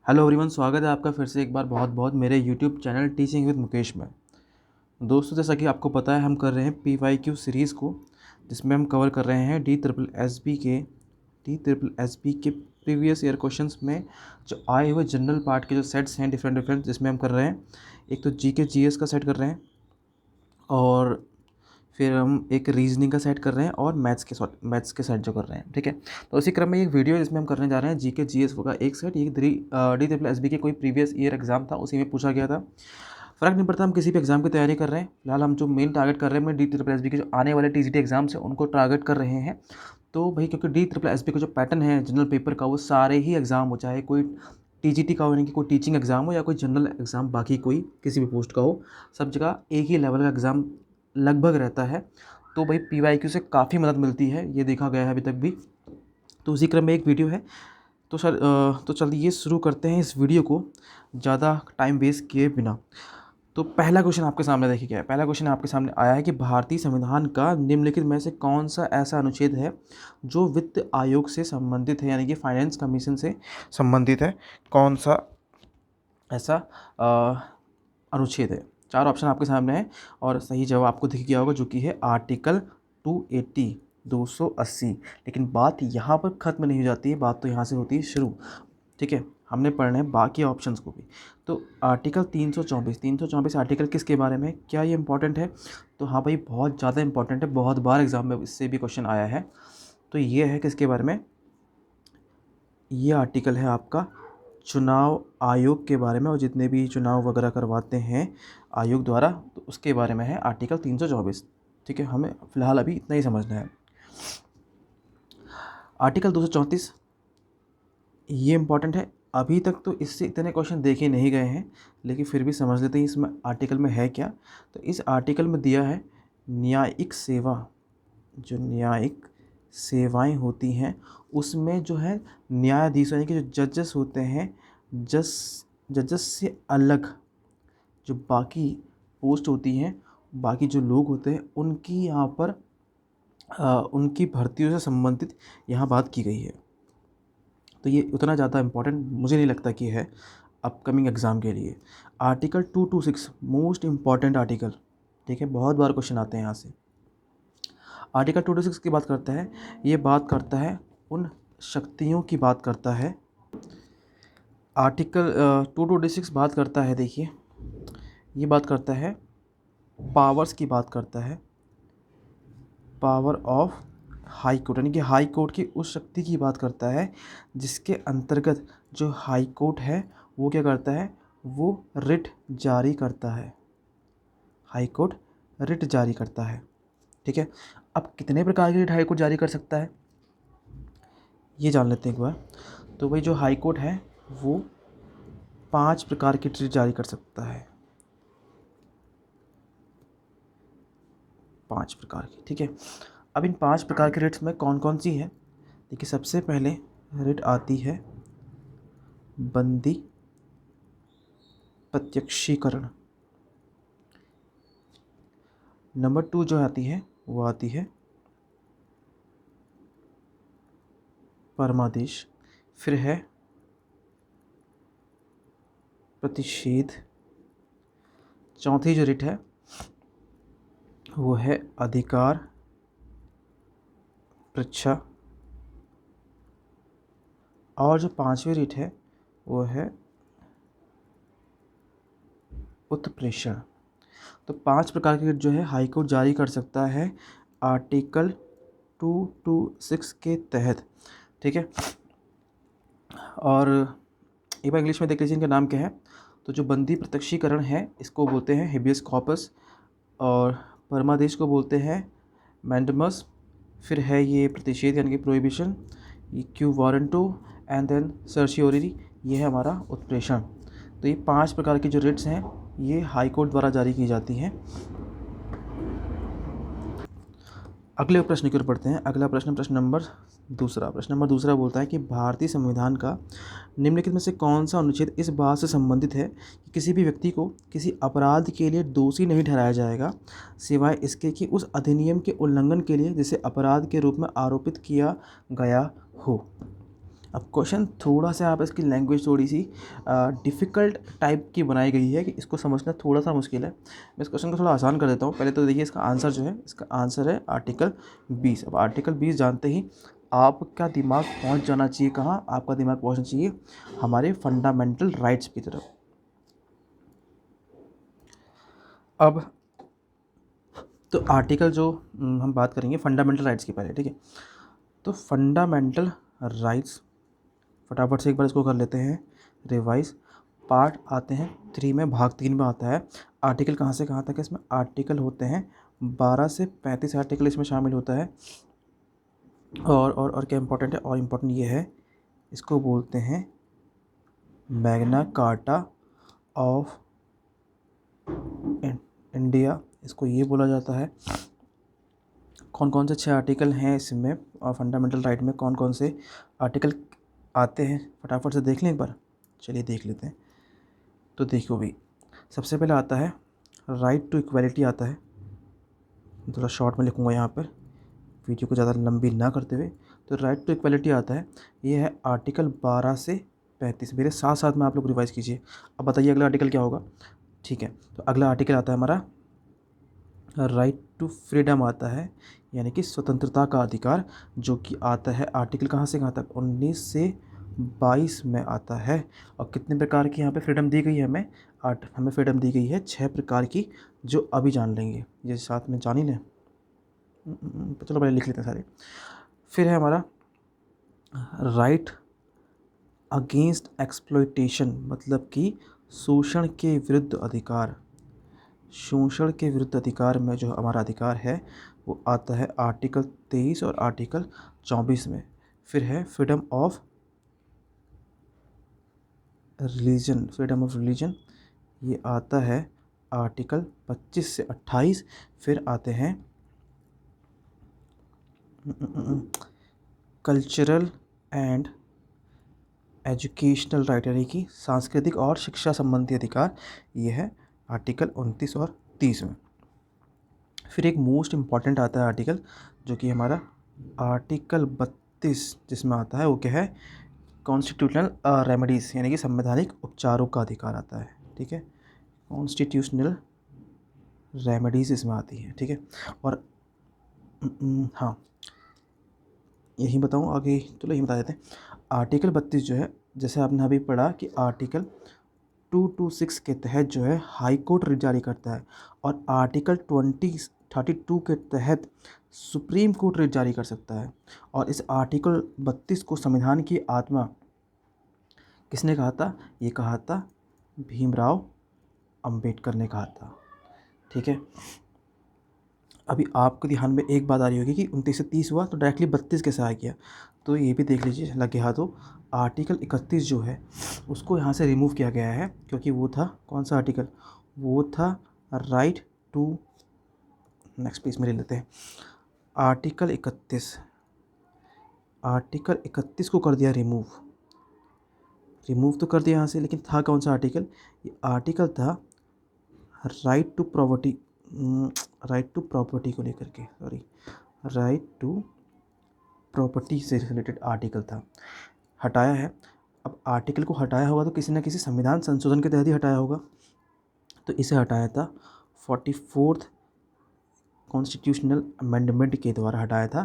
Hello everyone, स्वागत है आपका फिर से एक बार बहुत बहुत मेरे YouTube channel teaching with Mukesh में। दोस्तों, जैसा कि आपको पता है, हम कर रहे हैं PYQ सीरीज़ को, जिसमें हम कवर कर रहे हैं डी ट्रिपल एस बी के प्रीवियस ईयर क्वेश्चंस में जो आए हुए जनरल पार्ट के जो सेट्स हैं डिफरेंट डिफरेंट, जिसमें हम कर रहे हैं एक तो GS का सेट कर रहे हैं, और फिर हम एक रीजनिंग का सेट कर रहे हैं, और मैथ्स के सेट जो कर रहे हैं। ठीक है, तो उसी क्रम में एक वीडियो जिसमें हम करने जा रहे हैं GS का एक सेट। ये डी ट्रिपल एस बी के कोई प्रीवियस ईयर एग्जाम था, उसी में पूछा गया था। फ़र्क नहीं पड़ता हम किसी भी एग्ज़ाम की तैयारी कर रहे हैं, फिलहाल हम जो मेन टारगेट कर रहे हैं डी ट्रिपल एस बी के जो आने वाले TGT एग्जाम्स हैं उनको टारगेट कर रहे हैं। तो भाई, क्योंकि डी ट्रिपल एस बी का जो पैटर्न है जनरल पेपर का, वो सारे ही एग्ज़ाम हो, चाहे कोई TGT का हो यानी कि कोई टीचिंग एग्ज़ाम हो, या कोई जनरल एग्ज़ाम बाकी कोई किसी भी पोस्ट का हो, सब जगह एक ही लेवल का एग्ज़ाम लगभग रहता है। तो भाई PYQ से काफ़ी मदद मिलती है, ये देखा गया है अभी तक भी। तो उसी क्रम में एक वीडियो है। तो चलिए शुरू करते हैं इस वीडियो को ज़्यादा टाइम वेस्ट किए बिना। तो पहला क्वेश्चन आपके सामने देखिए क्या है। पहला क्वेश्चन आपके सामने आया है कि भारतीय संविधान का निम्नलिखित में से कौन सा ऐसा अनुच्छेद है जो वित्त आयोग से संबंधित है, यानी कि फाइनेंस कमीशन से संबंधित है। कौन सा ऐसा अनुच्छेद है? चार ऑप्शन आपके सामने है, और सही जवाब आपको दिख गया होगा, जो कि है आर्टिकल 280, 280। लेकिन बात यहाँ पर ख़त्म नहीं हो जाती है, बात तो यहाँ से होती है शुरू। ठीक है, हमने पढ़ना है बाकी ऑप्शंस को भी। तो आर्टिकल 324 आर्टिकल किसके बारे में, क्या ये इंपॉर्टेंट है? तो हाँ भाई, बहुत ज़्यादा इंपॉर्टेंट है, बहुत बार एग्जाम में इससे भी क्वेश्चन आया है। तो ये है किसके बारे में? ये आर्टिकल है आपका चुनाव आयोग के बारे में, और जितने भी चुनाव वगैरह करवाते हैं आयोग द्वारा, तो उसके बारे में है आर्टिकल 324। ठीक है, हमें फ़िलहाल अभी इतना ही समझना है। आर्टिकल 234, ये इम्पॉर्टेंट है। अभी तक तो इससे इतने क्वेश्चन देखे नहीं गए हैं, लेकिन फिर भी समझ लेते हैं इसमें आर्टिकल में है क्या। तो इस आर्टिकल में दिया है न्यायिक सेवा, जो न्यायिक सेवाएं होती हैं उसमें जो है न्यायाधीश यानी कि जो जजेस होते हैं, जजेस से अलग जो बाकी पोस्ट होती हैं, बाकी जो लोग होते हैं, उनकी यहाँ पर उनकी भर्तियों से संबंधित यहाँ बात की गई है। तो ये उतना ज़्यादा इम्पोर्टेंट मुझे नहीं लगता कि है अपकमिंग एग्ज़ाम के लिए। Article 226 most important article. ठीक है, बहुत बार क्वेश्चन आते हैं यहाँ से। आर्टिकल 226 की बात करता है, ये बात करता है उन शक्तियों की बात करता है। आर्टिकल 226 बात करता है, देखिए ये बात करता है पावर्स की बात करता है, पावर ऑफ हाई कोर्ट, यानी कि हाई कोर्ट की उस शक्ति की बात करता है जिसके अंतर्गत जो हाई कोर्ट है वो क्या करता है, वो रिट जारी करता है। हाई कोर्ट रिट जारी करता है। ठीक है, अब कितने प्रकार की रिट हाई कोर्ट जारी कर सकता है ये जान लेते हैं एक बार। तो भाई, जो हाई कोर्ट है वो 5 प्रकार की रिट जारी कर सकता है, 5 प्रकार की। ठीक है, अब इन 5 प्रकार के रिट्स में कौन कौन सी है? देखिए, सबसे पहले रिट आती है बंदी प्रत्यक्षीकरण। नंबर 2 जो आती है वो आती है परमादेश। फिर है प्रतिषेध। चौथी जो रिट है वो है अधिकार परीक्षा। और जो 5वीं रिट है वो है उत्प्रेषण। तो 5 प्रकार की रिट जो है हाई कोर्ट जारी कर सकता है आर्टिकल 226 के तहत। ठीक है, और एक बार इंग्लिश में देख लीजिए इनका नाम क्या है। तो जो बंदी प्रत्यक्षीकरण है इसको बोलते हैं हेबियस कॉर्पस, और परमादेश को बोलते हैं मैंडमस। फिर है ये प्रतिषेध यानी कि प्रोहिबिशन, ये क्यू वारंटो, एंड देन सर्चियोरी, ये है हमारा उत्प्रेषण। तो ये 5 प्रकार की जो रिट्स हैं ये हाई कोर्ट द्वारा जारी की जाती हैं। अगले प्रश्न की ओर पढ़ते हैं। अगला प्रश्न प्रश्न नंबर दूसरा बोलता है कि भारतीय संविधान का निम्नलिखित में से कौन सा अनुच्छेद इस बात से संबंधित है कि किसी भी व्यक्ति को किसी अपराध के लिए दोषी नहीं ठहराया जाएगा, सिवाय इसके कि उस अधिनियम के उल्लंघन के लिए जिसे अपराध के रूप में आरोपित किया गया हो। अब क्वेश्चन थोड़ा सा आप इसकी लैंग्वेज थोड़ी सी डिफ़िकल्ट टाइप की बनाई गई है कि इसको समझना थोड़ा सा मुश्किल है। मैं इस क्वेश्चन को थोड़ा आसान कर देता हूँ। पहले तो देखिए इसका आंसर जो है, इसका आंसर है आर्टिकल 20। अब आर्टिकल 20 जानते ही आपका दिमाग पहुँच जाना चाहिए कहाँ, आपका दिमाग पहुँचना चाहिए हमारे फंडामेंटल राइट्स की तरफ। अब तो आर्टिकल जो हम बात करेंगे फंडामेंटल राइट्स की पहले, ठीक है। तो फंडामेंटल राइट्स, फटाफट से एक बार इसको कर लेते हैं रिवाइज। पार्ट आते हैं 3 में, भाग 3 में आता है आर्टिकल कहाँ से कहाँ तक है। इसमें आर्टिकल होते हैं 12 से 35 आर्टिकल इसमें शामिल होता है। और क्या इम्पोर्टेंट है, और इम्पोर्टेंट ये है, इसको बोलते हैं मैग्ना कार्टा ऑफ इंडिया, इसको ये बोला जाता है। कौन कौन से 6 आर्टिकल हैं इसमें, और फंडामेंटल राइट में कौन कौन से आर्टिकल आते हैं, फटाफट से देख लें एक बार। चलिए देख लेते हैं। तो देखो भाई, सबसे पहले आता है राइट टू इक्वालिटी आता है। थोड़ा शॉर्ट में लिखूँगा यहाँ पर, वीडियो को ज़्यादा लंबी ना करते हुए। तो राइट टू इक्वालिटी आता है, ये है आर्टिकल 12 से 35। मेरे साथ साथ में आप लोग रिवाइज़ कीजिए। अब बताइए अगला आर्टिकल क्या होगा। ठीक है, तो अगला आर्टिकल आता है हमारा राइट टू फ्रीडम आता है, यानी कि स्वतंत्रता का अधिकार, जो कि आता है आर्टिकल कहाँ से कहाँ तक, 19 से 22 में आता है। और कितने प्रकार की यहाँ पे फ्रीडम दी गई है हमें, हमें फ्रीडम दी गई है 6 प्रकार की, जो अभी जान लेंगे। ये साथ में जान ही लें। चलो पहले लिख लेते हैं सारे। फिर है हमारा राइट अगेंस्ट एक्सप्लॉइटेशन, मतलब कि शोषण के विरुद्ध अधिकार। शोषण के विरुद्ध अधिकार में जो हमारा अधिकार है वो आता है आर्टिकल 23 और आर्टिकल 24 में। फिर है freedom of religion, freedom of religion, ये आता है आर्टिकल 25 से 28। फिर आते हैं कल्चरल एंड एजुकेशनल राइट, यानी कि सांस्कृतिक और शिक्षा संबंधी अधिकार, ये है आर्टिकल 29 और 30 में। फिर एक मोस्ट इम्पॉर्टेंट आता है आर्टिकल, जो कि हमारा आर्टिकल 32, जिसमें आता है वो क्या है, कॉन्स्टिट्यूशनल रेमेडीज़, यानी कि संवैधानिक उपचारों का अधिकार आता है। ठीक है, कॉन्स्टिट्यूशनल रेमेडीज़ इसमें आती है। ठीक है, और हाँ यही बताऊँ आगे, चलो यही बता देते हैं। आर्टिकल 32 जो है, जैसे आपने अभी पढ़ा कि आर्टिकल 226 के तहत जो है हाई कोर्ट रिट जारी करता है, और आर्टिकल 32 के तहत सुप्रीम कोर्ट रिट जारी कर सकता है। और इस आर्टिकल 32 को संविधान की आत्मा किसने कहा था, ये कहा था भीमराव अंबेडकर ने कहा था। ठीक है, अभी आपके ध्यान में एक बात आ रही होगी कि 29 से 30 हुआ तो डायरेक्टली 32 कैसे आ गया, तो ये भी देख लीजिए लगे हाथों। आर्टिकल 31 जो है उसको यहाँ से रिमूव किया गया है, क्योंकि वो था कौन सा आर्टिकल, वो था राइट टू, नेक्स्ट पेज में ले लेते हैं। आर्टिकल 31, आर्टिकल 31 को कर दिया रिमूव, रिमूव तो कर दिया यहाँ से, लेकिन था कौन सा आर्टिकल, ये आर्टिकल था right to property, right to property को लेकर के, सॉरी, राइट टू प्रॉपर्टी से रिलेटेड आर्टिकल था, हटाया है। अब आर्टिकल को हटाया होगा तो किसी न किसी संविधान संशोधन के तहत ही हटाया होगा, तो इसे हटाया था 44th कॉन्स्टिट्यूशनल अमेंडमेंट के द्वारा हटाया था।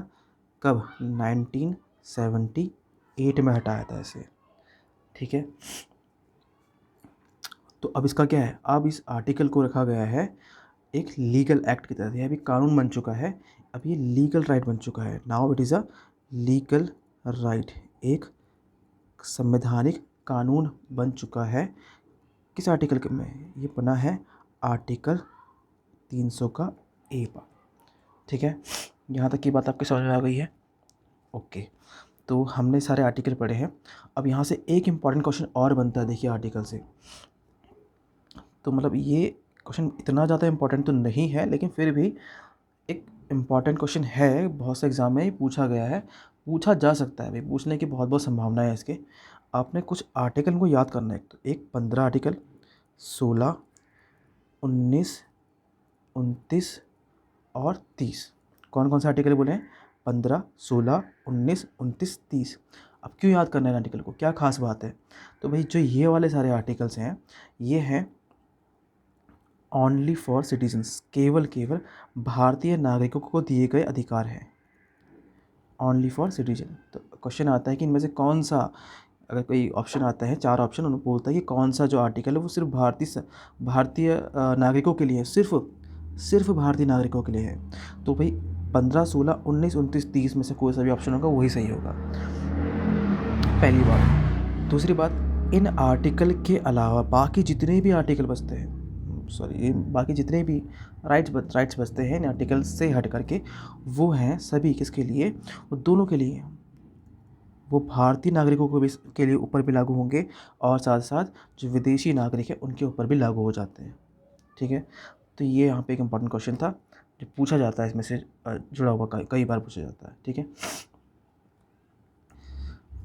कब, 1978 में हटाया था इसे। ठीक है, तो अब इसका क्या है, अब इस आर्टिकल को रखा गया है एक लीगल एक्ट की तरह से, अभी कानून बन चुका है, अब ये लीगल राइट बन चुका है। Now it is a legal right, एक संवैधानिक कानून बन चुका है। किस आर्टिकल के में ये बना है, आर्टिकल 300 का ए पर। ठीक है, यहाँ तक की बात आपके समझ में आ गई है। ओके, तो हमने सारे आर्टिकल पढ़े हैं। अब यहाँ से एक इम्पॉर्टेंट क्वेश्चन और बनता है, देखिए आर्टिकल से। तो मतलब ये क्वेश्चन इतना ज़्यादा इम्पॉर्टेंट तो नहीं है, लेकिन फिर भी एक इम्पॉर्टेंट क्वेश्चन है, बहुत से एग्ज़ाम में ही पूछा गया है, पूछा जा सकता है भाई, पूछने की बहुत बहुत संभावना है इसके। आपने कुछ आर्टिकल को याद करना है, तो एक 15 आर्टिकल, 16, 19, 29 और 30। कौन कौन से आर्टिकल बोले हैं, 15, 16, 19, 29, 30। अब क्यों याद करना है आर्टिकल को, क्या खास बात है? तो भाई जो ये वाले सारे आर्टिकल्स हैं ये हैं ओनली फॉर सिटीजन्स, केवल केवल भारतीय नागरिकों को दिए गए अधिकार हैं, ओनली फॉर सिटीजन। तो क्वेश्चन आता है कि इनमें से कौन सा, अगर कोई ऑप्शन आता है, 4 ऑप्शन, उन्होंने बोलता है कि कौन सा जो आर्टिकल है वो सिर्फ भारतीय नागरिकों के लिए, सिर्फ भारतीय नागरिकों के लिए है। तो भाई 15, 16, 19, 29, 30 में से कोई सा भी ऑप्शन होगा वही सही होगा, पहली बात। दूसरी बात, इन आर्टिकल के अलावा बाकी जितने भी आर्टिकल बचते हैं, बाकी जितने भी राइट्स बचते हैं इन आर्टिकल से हट करके, वो हैं सभी किसके लिए, वो दोनों के लिए, वो भारतीय नागरिकों को भी के लिए ऊपर भी लागू होंगे और साथ साथ जो विदेशी नागरिक हैं उनके ऊपर भी लागू हो जाते हैं। ठीक है, तो ये यहाँ पे एक इम्पॉर्टेंट क्वेश्चन था जो पूछा जाता है, इसमें से जुड़ा हुआ कई बार पूछा जाता है। ठीक है,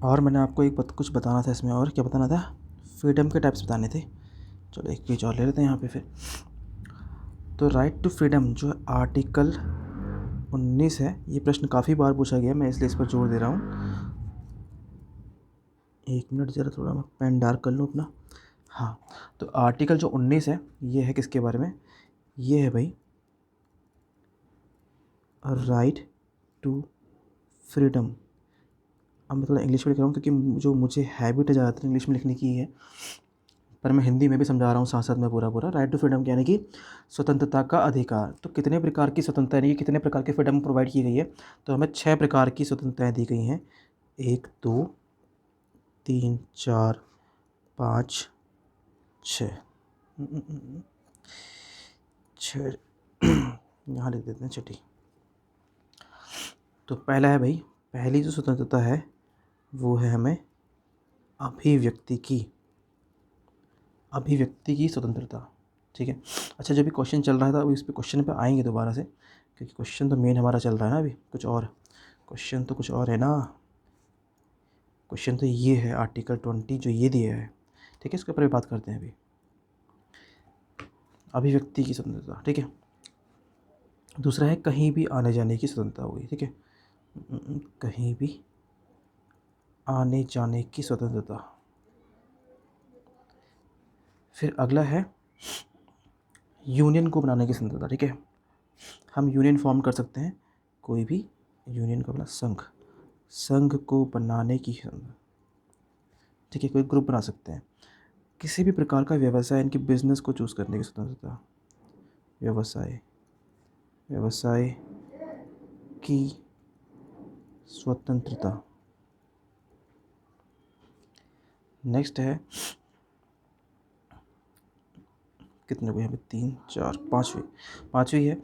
और मैंने आपको कुछ बताना था इसमें, और क्या बताना था, फ्रीडम के टाइप्स बताने थे। चलो एक पेज और ले लेते हैं यहाँ पे फिर। तो राइट टू फ्रीडम जो आर्टिकल 19 है, ये प्रश्न काफ़ी बार पूछा गया, मैं इसलिए इस पर जोर दे रहा हूँ। एक मिनट, ज़रा थोड़ा मैं पेन डार्क कर लूँ अपना। हाँ, तो आर्टिकल जो 19 है ये है किसके बारे में, ये है भाई राइट टू फ्रीडम। अब मैं थोड़ा इंग्लिश में लिख रहा हूँ क्योंकि जो मुझे हैबिट है ज़्यादातर इंग्लिश में लिखने की है, पर मैं हिंदी में भी समझा रहा हूँ साथ साथ में पूरा। राइट टू फ्रीडम यानी कि स्वतंत्रता का अधिकार। तो कितने प्रकार की स्वतंत्रता यानी कि कितने प्रकार की फ्रीडम प्रोवाइड की गई है, तो हमें 6 प्रकार की स्वतंत्रताएँ दी गई हैं। 1, 2, 3, 4, 5, 6 यहाँ लिख देते हैं छठी। तो पहला है भाई, पहली जो स्वतंत्रता है वो है हमें अभिव्यक्ति की स्वतंत्रता। ठीक है, अच्छा जो भी क्वेश्चन चल रहा था अभी इस पे क्वेश्चन पे आएंगे दोबारा से, क्योंकि क्वेश्चन तो मेन हमारा चल रहा है ना, अभी कुछ और क्वेश्चन तो कुछ और है ना। क्वेश्चन तो ये है आर्टिकल 20 जो ये दिया है। ठीक है, इसके ऊपर भी बात करते हैं अभी, अभिव्यक्ति की स्वतंत्रता। ठीक है, दूसरा है कहीं भी आने जाने की स्वतंत्रता होगी। ठीक है, कहीं भी आने जाने की स्वतंत्रता। फिर अगला है यूनियन को बनाने की स्वतंत्रता। ठीक है, हम यूनियन फॉर्म कर सकते हैं, कोई भी यूनियन को अपना संघ को बनाने की स्वतंत्रता। ठीक है, कोई ग्रुप बना सकते हैं। किसी भी प्रकार का व्यवसाय यानी कि बिजनेस को चूज़ करने की स्वतंत्रता, व्यवसाय की स्वतंत्रता। नेक्स्ट है, कितने हुए यहाँ पे, 3, 4, 5वीं है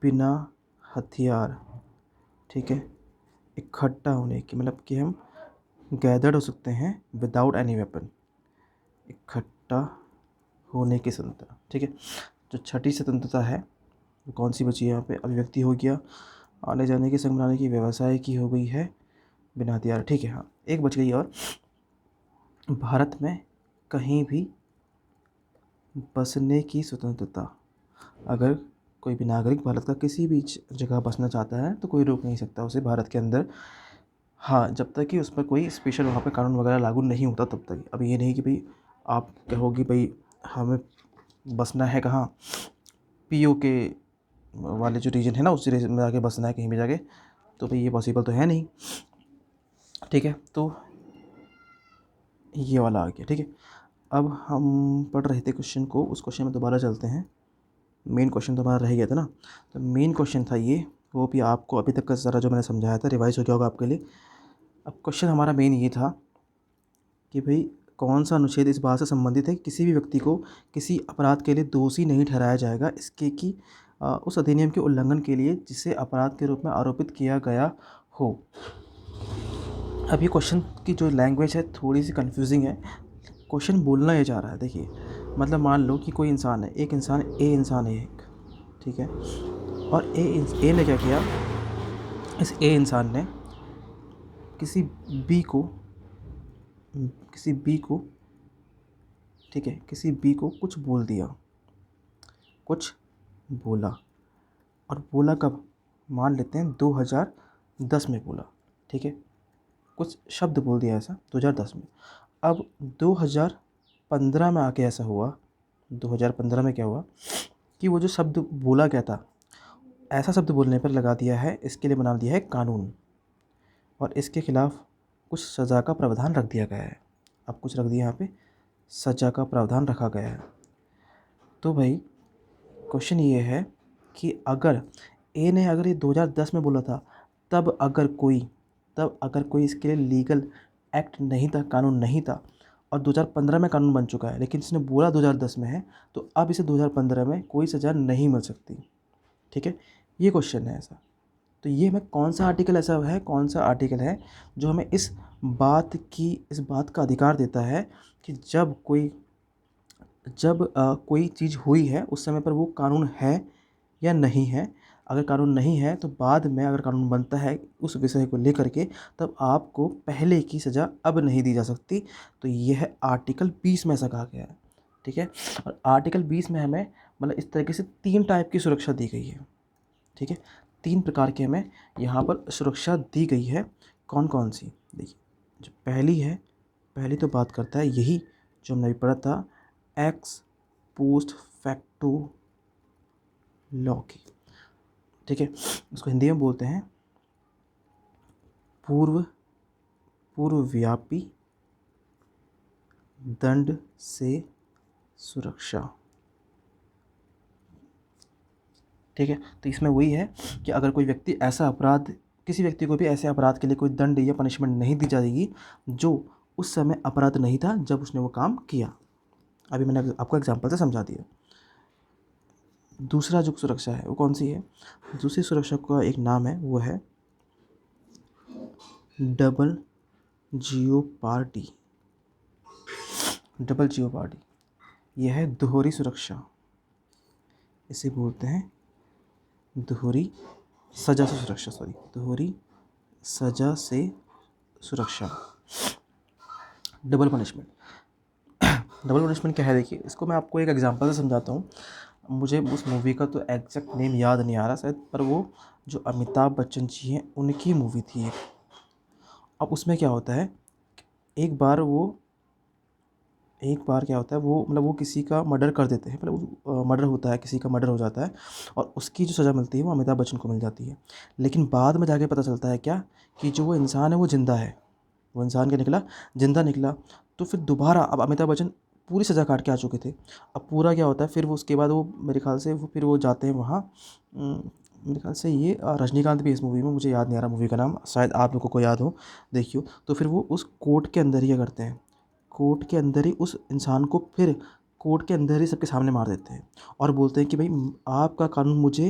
बिना हथियार। ठीक है, इकट्ठा होने की, मतलब कि हम गैदर्ड हो सकते हैं विदाउट एनी वेपन, इकट्ठा होने की स्वतंत्रता। ठीक है, जो छठी स्वतंत्रता है वो कौन सी बची है यहाँ पे, अभिव्यक्ति हो गया, आने जाने की, संघ बनाने की, व्यवसाय की हो गई है, बिना हथियार। ठीक है, हाँ एक बच गई और, भारत में कहीं भी बसने की स्वतंत्रता। अगर कोई भी नागरिक भारत का किसी भी जगह बसना चाहता है तो कोई रोक नहीं सकता उसे भारत के अंदर, हाँ जब तक कि उस पर कोई स्पेशल वहाँ पे कानून वगैरह लागू नहीं होता तब तक। अब ये नहीं कि भाई आप कहोगे भाई हमें बसना है कहाँ, पीओ के वाले जो रीजन है ना उस रीजन में जाके बसना है कहीं भी जाके, तो भाई ये पॉसिबल तो है नहीं। ठीक है, तो ये वाला आ गया। ठीक है, अब हम पढ़ रहे थे क्वेश्चन को, उस क्वेश्चन में दोबारा चलते हैं। मेन क्वेश्चन तो हमारा रह गया था ना, तो मेन क्वेश्चन था ये, वो भी आपको अभी तक का सारा जो मैंने समझाया था रिवाइज हो गया होगा आपके लिए। अब क्वेश्चन हमारा मेन ये था कि भाई कौन सा अनुच्छेद इस बात से संबंधित है कि किसी भी व्यक्ति को किसी अपराध के लिए दोषी नहीं ठहराया जाएगा इसके कि उस अधिनियम के उल्लंघन के लिए जिसे अपराध के रूप में आरोपित किया गया हो। अब ये क्वेश्चन की जो लैंग्वेज है थोड़ी सी कंफ्यूजिंग है। क्वेश्चन बोलना ये चाह रहा है, देखिए मतलब मान लो कि कोई इंसान है, एक इंसान है एक, ठीक है, और ए ने क्या किया, इस ए इंसान ने किसी बी को ठीक है, किसी बी को कुछ बोल दिया, कुछ बोला, और बोला कब, मान लेते हैं 2000 2010 में बोला, ठीक है, कुछ शब्द बोल दिया ऐसा 2010 में। अब 2015 में आके ऐसा हुआ, 2015 में क्या हुआ कि वो जो शब्द बोला गया था, ऐसा शब्द बोलने पर लगा दिया है, इसके लिए बना दिया है कानून, और इसके खिलाफ कुछ सज़ा का प्रावधान रख दिया गया है। अब कुछ रख दिया यहाँ पे, सज़ा का प्रावधान रखा गया है। तो भाई क्वेश्चन ये है कि अगर ए ने अगर ये 2010 में बोला था, तब अगर कोई इसके लिए लीगल एक्ट नहीं था, कानून नहीं था, और 2015 में कानून बन चुका है, लेकिन इसने बोला 2010 में है, तो अब इसे 2015 में कोई सज़ा नहीं मिल सकती, ठीक है। ये क्वेश्चन है ऐसा। तो ये हमें कौन सा आर्टिकल है जो हमें इस बात का अधिकार देता है कि जब कोई चीज़ हुई है उस समय पर वो कानून है या नहीं है। अगर कानून नहीं है तो बाद में अगर कानून बनता है उस विषय को लेकर के, तब आपको पहले की सज़ा अब नहीं दी जा सकती। तो ये है आर्टिकल 20 में ऐसा कहा गया है, ठीक है। और आर्टिकल 20 में हमें मतलब इस तरीके से 3 टाइप की सुरक्षा दी गई है, ठीक है। 3 प्रकार की हमें यहाँ पर सुरक्षा दी गई है। कौन कौन सी, देखिए, जो पहली तो बात करता है यही जो हमने अभी पढ़ा था, एक्स पोस्ट फैक्टो लॉ की, ठीक है। इसको हिंदी में बोलते हैं पूर्वव्यापी दंड से सुरक्षा, ठीक है। तो इसमें वही है कि अगर कोई व्यक्ति किसी व्यक्ति को भी ऐसे अपराध के लिए कोई दंड या पनिशमेंट नहीं दी जाएगी जो उस समय अपराध नहीं था जब उसने वो काम किया। अभी मैंने आपको एग्जांपल से समझा दिया। दूसरा जो सुरक्षा है वो कौन सी है, दूसरी सुरक्षा का एक नाम है, वो है डबल जियोपार्डी। यह है दोहरी सुरक्षा, इसे बोलते हैं दोहरी सजा से सुरक्षा, डबल पनिशमेंट। डबल पनिशमेंट क्या है, देखिए, इसको मैं आपको एक एग्जांपल से समझाता हूँ। मुझे उस मूवी का तो एग्जैक्ट नेम याद नहीं आ रहा शायद, पर वो जो अमिताभ बच्चन जी हैं उनकी मूवी थी एक। अब उसमें क्या होता है, एक बार क्या होता है, वो किसी का मर्डर कर देते हैं, मतलब मर्डर होता है, किसी का मर्डर हो जाता है, और उसकी जो सज़ा मिलती है वो अमिताभ बच्चन को मिल जाती है। लेकिन बाद में जाके पता चलता है क्या, कि जो वो इंसान है वो जिंदा है, वो इंसान क्या निकला, जिंदा निकला। तो फिर दोबारा अब अमिताभ बच्चन पूरी सज़ा काट के आ चुके थे। अब पूरा क्या होता है, फिर वो उसके बाद वो मेरे ख्याल से वो जाते हैं वहाँ, मेरे ख्याल से ये रजनीकांत भी इस मूवी में, मुझे याद नहीं आ रहा मूवी का नाम, शायद आप लोगों को याद हो, देखियो। तो फिर वो उस कोर्ट के अंदर ही क्या करते हैं, कोर्ट के अंदर ही उस इंसान को फिर कोर्ट के अंदर ही सबके सामने मार देते हैं, और बोलते हैं कि भाई आपका कानून मुझे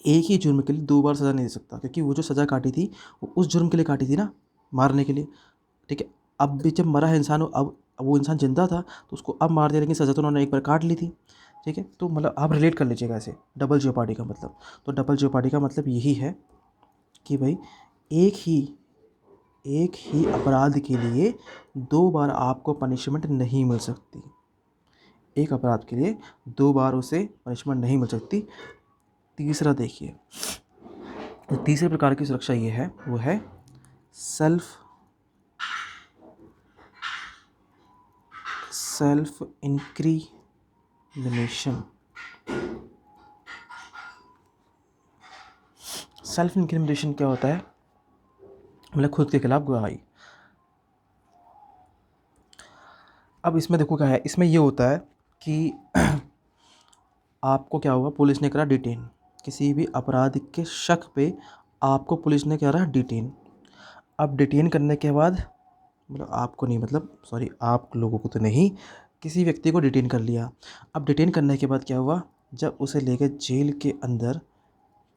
एक ही जुर्म के लिए 2 बार सज़ा नहीं दे सकता, क्योंकि वो जो सज़ा काटी थी वो उस जुर्म के लिए काटी थी ना, मारने के लिए, ठीक है। अब भी जब मरा है इंसान, अब वो इंसान जिंदा था तो उसको अब मार दिया, लेकिन सज़ा तो उन्होंने एक बार काट ली थी, ठीक है। तो मतलब आप रिलेट कर लीजिएगा ऐसे डबल जियोपार्डी का मतलब। तो डबल जियोपार्डी का मतलब यही है कि भाई एक ही अपराध के लिए 2 बार आपको पनिशमेंट नहीं मिल सकती, एक अपराध के लिए 2 बार उसे पनिशमेंट नहीं मिल सकती। तीसरा देखिए, तीसरे प्रकार की सुरक्षा ये है, वो है सेल्फ इंक्रिमिनेशन। सेल्फ इंक्रिमिनेशन क्या होता है, मतलब खुद के खिलाफ गवाही। अब इसमें देखो क्या है, इसमें ये होता है कि आपको क्या हुआ, पुलिस ने करा डिटेन, किसी भी अपराध के शक पे आपको पुलिस ने करा डिटेन। अब डिटेन करने के बाद, मतलब आपको नहीं, मतलब सॉरी, आप लोगों को तो नहीं, किसी व्यक्ति को डिटेन कर लिया। अब डिटेन करने के बाद क्या हुआ, जब उसे लेकर जेल के अंदर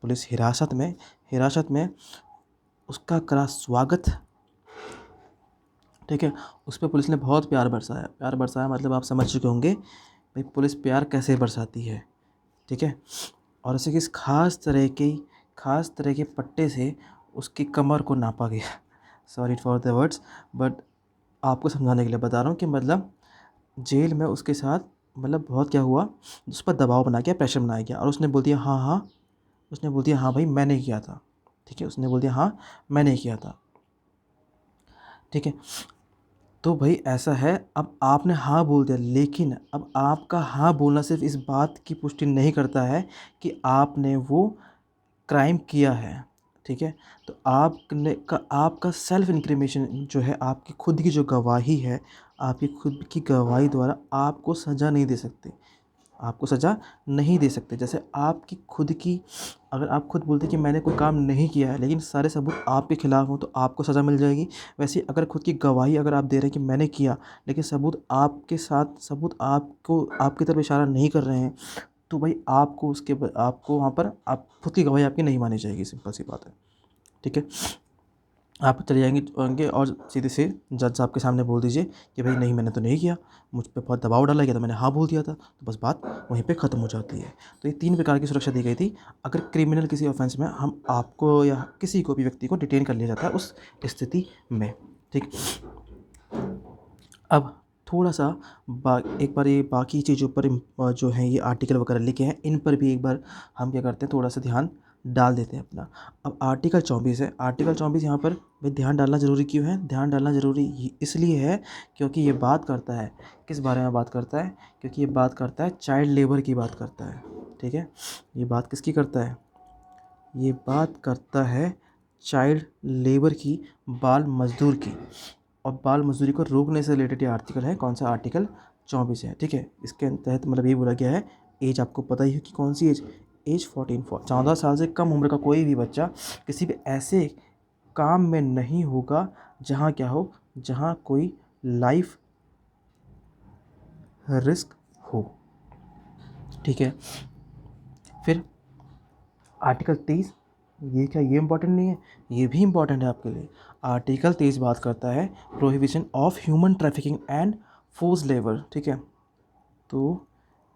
पुलिस हिरासत में उसका करा स्वागत, ठीक है। उस पर पुलिस ने बहुत प्यार बरसाया, मतलब आप समझ चुके होंगे भाई पुलिस प्यार कैसे बरसाती है, ठीक है। और उसे किस खास तरह के पट्टे से उसकी कमर को नापा गया। Sorry for the words, but आपको समझाने के लिए बता रहा हूँ कि मतलब जेल में उसके साथ मतलब बहुत क्या हुआ, उस पर दबाव बना गया, प्रेशर बनाया गया, और उसने बोल दिया हाँ भाई मैंने किया था, ठीक है, उसने बोल दिया हाँ मैंने किया था। ठीक है, तो भाई ऐसा है, अब आपने हाँ बोल दिया, लेकिन अब आपका हाँ बोलना सिर्फ इस बात की पुष्टि नहीं करता है कि आपने वो क्राइम किया है। ठीक है, तो आपका सेल्फ इंक्रिमेशन जो है, आपकी खुद की जो गवाही है, आपकी खुद की गवाही द्वारा आपको सज़ा नहीं दे सकते, आपको सज़ा नहीं दे सकते। जैसे आपकी खुद की, अगर आप खुद बोलते कि मैंने कोई काम नहीं किया है लेकिन सारे सबूत आपके खिलाफ हों तो आपको सज़ा मिल जाएगी। वैसे ही अगर खुद की गवाही अगर आप दे रहे हैं कि मैंने किया, लेकिन सबूत आपके साथ, सबूत आपको आपकी तरफ इशारा नहीं कर रहे हैं, तो भाई आपको आपको वहाँ पर आप खुद की गवाही आपकी नहीं मानी जाएगी, सिंपल सी बात है। ठीक है, आप चले जाएंगे और सीधे से जज साहब के सामने बोल दीजिए कि भाई नहीं मैंने तो नहीं किया, मुझ पे बहुत दबाव डाला गया था, मैंने हाँ बोल दिया था, तो बस बात वहीं पे ख़त्म हो जाती है। तो ये 3 प्रकार की सुरक्षा दी गई थी। अगर क्रिमिनल किसी ऑफेंस में हम आपको या किसी को भी व्यक्ति को डिटेन कर लिया जाता है उस स्थिति में। ठीक, अब थोड़ा सा एक बार ये बाकी चीज़ों पर जो है ये आर्टिकल वगैरह लिखे हैं, इन पर भी एक बार हम क्या करते हैं, थोड़ा सा ध्यान डाल देते हैं अपना। अब आर्टिकल 24 है, आर्टिकल 24 यहाँ पर भाई ध्यान डालना ज़रूरी क्यों है? ध्यान डालना ज़रूरी इसलिए है क्योंकि ये बात करता है, किस बारे में बात करता है? क्योंकि ये बात करता है चाइल्ड लेबर की बात करता है। ठीक है, ये बात किसकी करता है? ये बात करता है चाइल्ड लेबर की, बाल मजदूर की। और बाल मजदूरी को रोकने से रिलेटेड ये आर्टिकल है, कौन सा? आर्टिकल 24 है। ठीक है, इसके तहत मतलब ये बोला गया है, एज आपको पता ही है कि कौन सी एज, एज 14 साल से कम उम्र का कोई भी बच्चा किसी भी ऐसे काम में नहीं होगा जहाँ क्या हो, जहाँ कोई लाइफ रिस्क हो। ठीक है, फिर आर्टिकल 23, ये क्या ये इम्पोर्टेंट नहीं है? ये भी इम्पोर्टेंट है आपके लिए। आर्टिकल 23 बात करता है prohibition of human trafficking and force labour. ठीक है, तो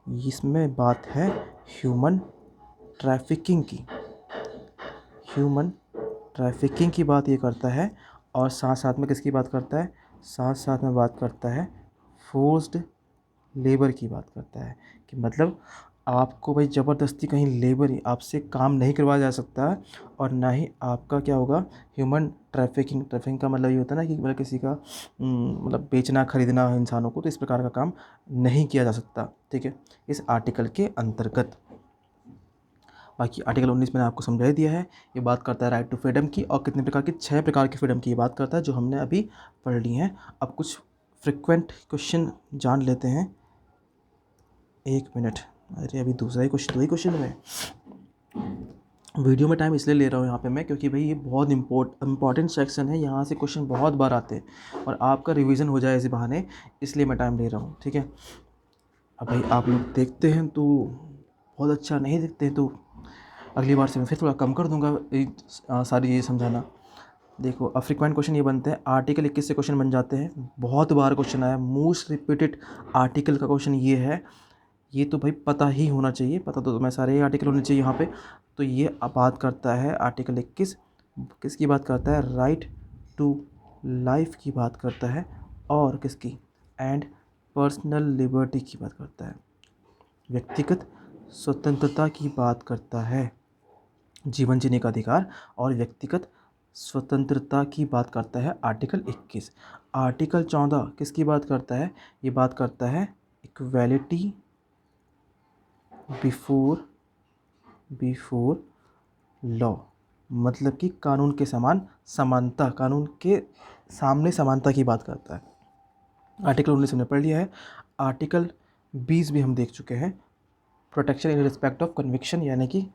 इसमें बात है ह्यूमन ट्रैफिकिंग की, ह्यूमन ट्रैफिकिंग की बात ये करता है। और साथ साथ में किसकी बात करता है? साथ साथ में बात करता है फोर्स्ड लेबर की बात करता है, कि मतलब आपको भाई ज़बरदस्ती कहीं लेबर आपसे काम नहीं करवाया जा सकता है, और ना ही आपका क्या होगा, ह्यूमन ट्रैफिकिंग। ट्रैफिकिंग का मतलब ये होता है ना कि मतलब किसी का मतलब बेचना खरीदना इंसानों को, तो इस प्रकार का काम नहीं किया जा सकता। ठीक है, इस आर्टिकल के अंतर्गत। बाकी आर्टिकल 19 मैंने आपको समझा ही दिया है। ये बात करता है राइट टू फ्रीडम की, और कितने प्रकार की, 6 प्रकार की फ्रीडम की ये बात करता है जो हमने अभी पढ़ ली हैं। अब कुछ फ्रिक्वेंट क्वेश्चन जान लेते हैं। 1 मिनट, अरे अभी दूसरा ही क्वेश्चन, 2 ही क्वेश्चन में वीडियो में टाइम इसलिए ले रहा हूँ यहाँ पे मैं, क्योंकि भाई ये बहुत इंपॉर्टेंट सेक्शन है, यहाँ से क्वेश्चन बहुत बार आते हैं और आपका रिवीजन हो जाए इसी बहाने, इसलिए मैं टाइम ले रहा हूँ। ठीक है, अब भाई आप लोग देखते हैं तो बहुत अच्छा, नहीं देखते हैं तो अगली बार से मैं फिर थोड़ा कम कर दूंगा सारी चीज़ें समझाना। देखो, अब फ्रिक्वेंट क्वेश्चन ये बनते हैं, आर्टिकल 21 से क्वेश्चन बन जाते हैं, बहुत बार क्वेश्चन आया, मोस्ट रिपीटेड आर्टिकल का क्वेश्चन ये है। ये तो भाई पता ही होना चाहिए, पता तो मैं सारे आर्टिकल होने चाहिए यहाँ पे। तो ये अब बात करता है आर्टिकल 21 किसकी बात करता है? राइट टू लाइफ की बात करता है, और किसकी? एंड पर्सनल लिबर्टी की बात करता है, व्यक्तिगत स्वतंत्रता की बात करता है, जीवन जीने का अधिकार और व्यक्तिगत स्वतंत्रता की बात करता है आर्टिकल 21। आर्टिकल 14 किसकी बात करता है? ये बात करता है इक्वालिटी बिफोर लॉ, मतलब कि कानून के समान समानता, कानून के सामने समानता की बात करता है। आर्टिकल 19 हमने पढ़ लिया है। आर्टिकल 20 भी हम देख चुके हैं, protection in respect of conviction, यानी कि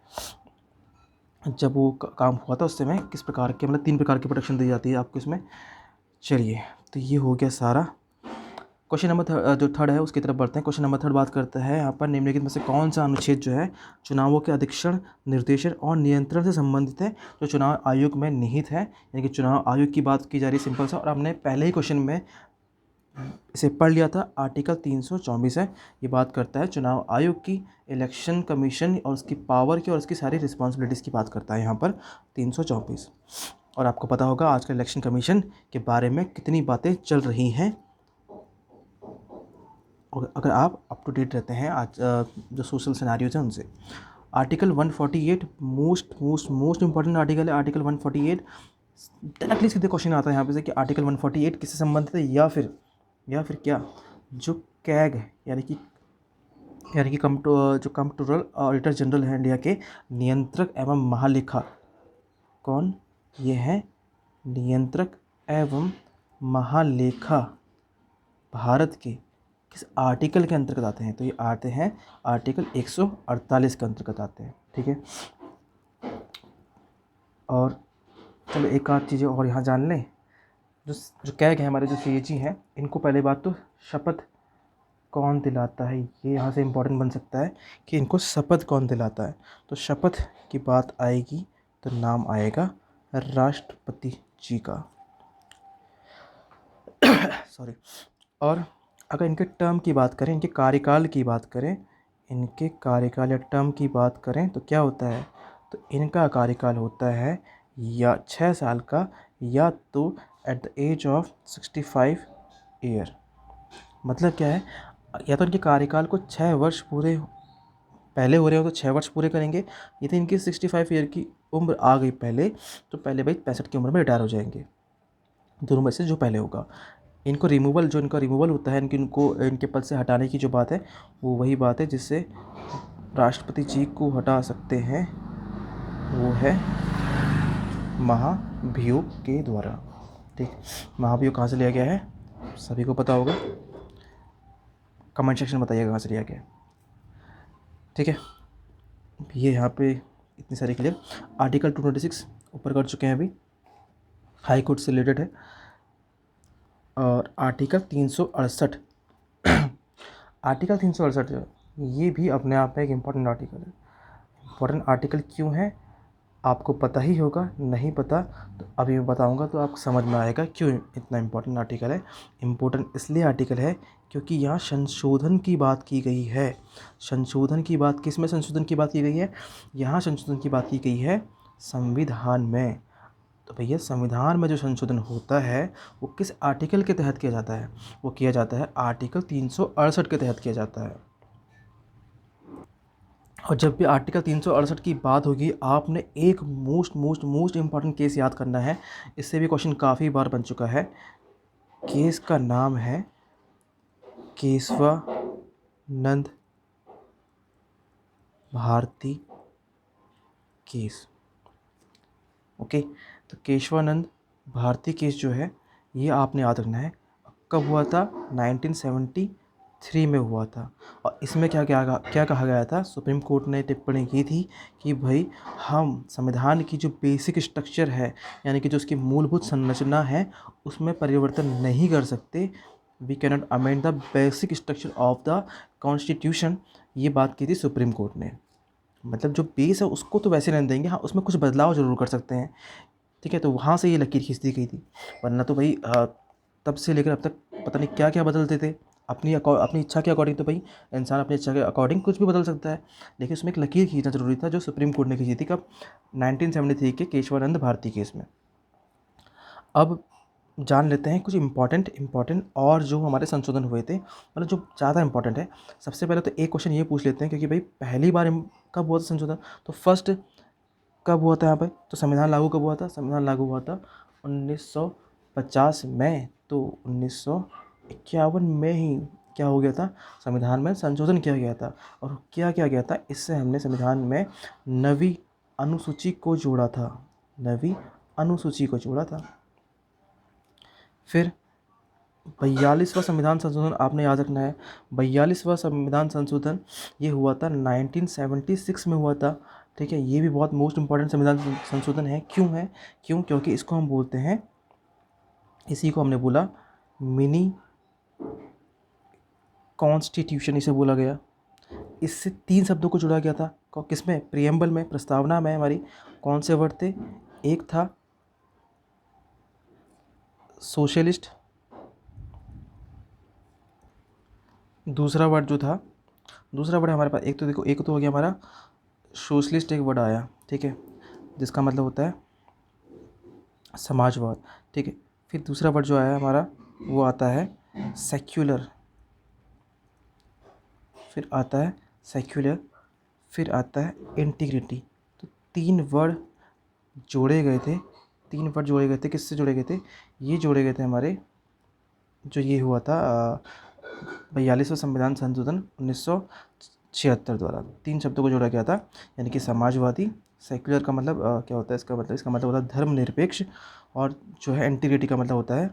जब वो काम हुआ था उस समय किस प्रकार के, मतलब 3 प्रकार की प्रोटेक्शन दी जाती है आपको इसमें। चलिए, तो ये हो गया सारा। क्वेश्चन नंबर जो थर्ड है उसकी तरफ बढ़ते हैं। क्वेश्चन नंबर थर्ड बात करता है यहाँ पर निम्नलिखित में से कौन सा अनुच्छेद जो है चुनावों के अधीक्षण, निर्देशन और नियंत्रण से संबंधित है, जो चुनाव आयोग में निहित है। यानी कि चुनाव आयोग की बात की जा रही है, सिंपल सा, और हमने पहले ही क्वेश्चन में इसे पढ़ लिया था। आर्टिकल 324 है, ये बात करता है चुनाव आयोग की, इलेक्शन कमीशन और उसकी पावर की और उसकी सारी रिस्पॉन्सिबिलिटीज़ की बात करता है यहाँ पर 324। और आपको पता होगा आजकल इलेक्शन कमीशन के बारे में कितनी बातें चल रही हैं, और अगर आप अप टू डेट रहते हैं आज जो सोशल सिनेरियोज हैं उनसे। Article 148 most most most important article है, आर्टिकल 148। डायरेक्टली सीधे क्वेश्चन आता है यहाँ पे से कि आर्टिकल 148 किससे संबंधित है, या फिर क्या, जो कैग है यानी कि कंप्ट्रोलर ऑडिटर जनरल है इंडिया के नियंत्रक एवं महालेखा, कौन ये है, नियंत्रक एवं महालेखा भारत के किस आर्टिकल के अंतर्गत आते हैं, तो ये आते हैं आर्टिकल 148 के अंतर्गत आते हैं, ठीक है। और चलो एक आध चीज़ें और यहाँ जान लें, जो कैग है हमारे, जो सीएजी हैं, इनको पहले बात तो शपथ कौन दिलाता है, ये यहाँ से इम्पोर्टेंट बन सकता है कि इनको शपथ कौन दिलाता है। तो शपथ की बात आएगी तो नाम आएगा राष्ट्रपति जी का सॉरी। और अगर इनके टर्म की बात करें, इनके कार्यकाल की बात करें, इनके कार्यकाल या टर्म की बात करें तो क्या होता है, तो इनका कार्यकाल होता है या 6 साल का, या तो at the age of 65 year. मतलब क्या है, या तो इनके कार्यकाल को 6 वर्ष पूरे पहले हो रहे हो तो 6 वर्ष पूरे करेंगे, ये तो इनकी 65 ईयर की उम्र आ गई पहले, तो पहले भाई 65 की उम्र में रिटायर हो जाएंगे, दोनों में से जो पहले होगा। इनको रिमूवल, जो इनका रिमूवल होता है, इनको इनके पद से हटाने की जो बात है, वो वही बात है जिससे राष्ट्रपति जी को हटा सकते हैं, वो है महाभियोग के द्वारा, ठीक। महाभियोग कहाँ से लिया गया है सभी को पता होगा, कमेंट सेक्शन में बताइएगा कहाँ से लिया गया है, ठीक है। ये यहाँ पे इतनी सारी क्लियर। आर्टिकल 226 ऊपर कर चुके हैं अभी, हाई कोर्ट से रिलेटेड है। और आर्टिकल 368 आर्टिकल 368 जो है, ये भी अपने आप में एक इम्पॉर्टेंट आर्टिकल है। इम्पॉर्टेंट आर्टिकल क्यों है आपको पता ही होगा, नहीं पता तो अभी मैं बताऊंगा तो आपको समझ में आएगा क्यों इतना इम्पोर्टेंट आर्टिकल है। इम्पोर्टेंट इसलिए आर्टिकल है क्योंकि यहाँ संशोधन की बात की गई है। संशोधन की बात किस में संशोधन की बात की गई है, यहाँ संशोधन की बात की गई है संविधान में। तो भैया संविधान में जो संशोधन होता है वो किस आर्टिकल के तहत किया जाता है, वो किया जाता है आर्टिकल 368 के तहत किया जाता है। और जब भी आर्टिकल 368 की बात होगी, आपने एक most most most important case याद करना है, इससे भी क्वेश्चन काफ़ी बार बन चुका है। केस का नाम है केशवानंद भारती केस, ओके। तो केशवानंद भारती केस जो है ये आपने याद रखना है। कब हुआ था, 1973 में हुआ था। और इसमें क्या कहा गया था, सुप्रीम कोर्ट ने टिप्पणी की थी कि भाई हम संविधान की जो बेसिक स्ट्रक्चर है, यानी कि जो उसकी मूलभूत संरचना है, उसमें परिवर्तन नहीं कर सकते। We can not amend the basic structure of the constitution, ये बात की थी सुप्रीम कोर्ट ने। मतलब जो बेस है उसको तो वैसे रहने देंगे, हाँ उसमें कुछ बदलाव ज़रूर कर सकते हैं, ठीक है। तो वहाँ से ये लकीर खींच दी गई थी, वरना तो भाई तब से लेकर अब तक पता नहीं क्या क्या बदलते थे अपनी इच्छा के अकॉर्डिंग। तो भाई इंसान अपनी इच्छा के अकॉर्डिंग कुछ भी बदल सकता है, लेकिन उसमें एक लकीर खींचना जरूरी था जो सुप्रीम कोर्ट ने खींची थी कब, 1973 के केशवानंद भारती केस में। अब जान लेते हैं कुछ इम्पॉर्टेंट और जो हमारे संशोधन हुए थे, मतलब जो ज़्यादा इंपॉर्टेंट है। सबसे पहले तो एक क्वेश्चन ये पूछ लेते हैं, क्योंकि भाई पहली बार कब हुआ था संशोधन, तो फर्स्ट कब हुआ था यहाँ पे, तो संविधान लागू कब हुआ था, संविधान लागू हुआ था 1950 में। तो 1951 में ही क्या हो गया था, संविधान में संशोधन किया गया था। और क्या किया गया था, इससे हमने संविधान में नवी अनुसूची को जोड़ा था, नवी अनुसूची को जोड़ा था। फिर 42वां संविधान संशोधन आपने याद रखना है। 42वां संविधान संशोधन ये हुआ था 1976 में हुआ था, ठीक है। ये भी बहुत मोस्ट इम्पॉर्टेंट संविधान संशोधन है। क्योंकि इसको हम बोलते हैं, इसी को हमने बोला मिनी कॉन्स्टिट्यूशन, इसे बोला गया। इससे 3 शब्दों को जोड़ा गया था, किसमें, प्रियम्बल में, प्रस्तावना में हमारी। कौन से वर्ड थे, एक था सोशलिस्ट, दूसरा वर्ड हमारे पास, एक तो देखो, एक तो हो गया हमारा सोशलिस्ट, एक वर्ड आया, ठीक है, जिसका मतलब होता है समाजवाद, ठीक है। फिर दूसरा वर्ड जो आया हमारा वो आता है सेक्युलर, फिर आता है सेक्युलर। फिर आता है इंटीग्रिटी। तो तीन वर्ड जोड़े गए थे, किससे जोड़े गए थे? ये जोड़े गए थे हमारे, जो ये हुआ था 42वां संविधान संशोधन 1976 द्वारा। तीन शब्दों को जोड़ा गया था, यानी कि समाजवादी, सेक्युलर का मतलब क्या होता है इसका मतलब होता है धर्मनिरपेक्ष, और जो है इंटीग्रिटी का मतलब होता है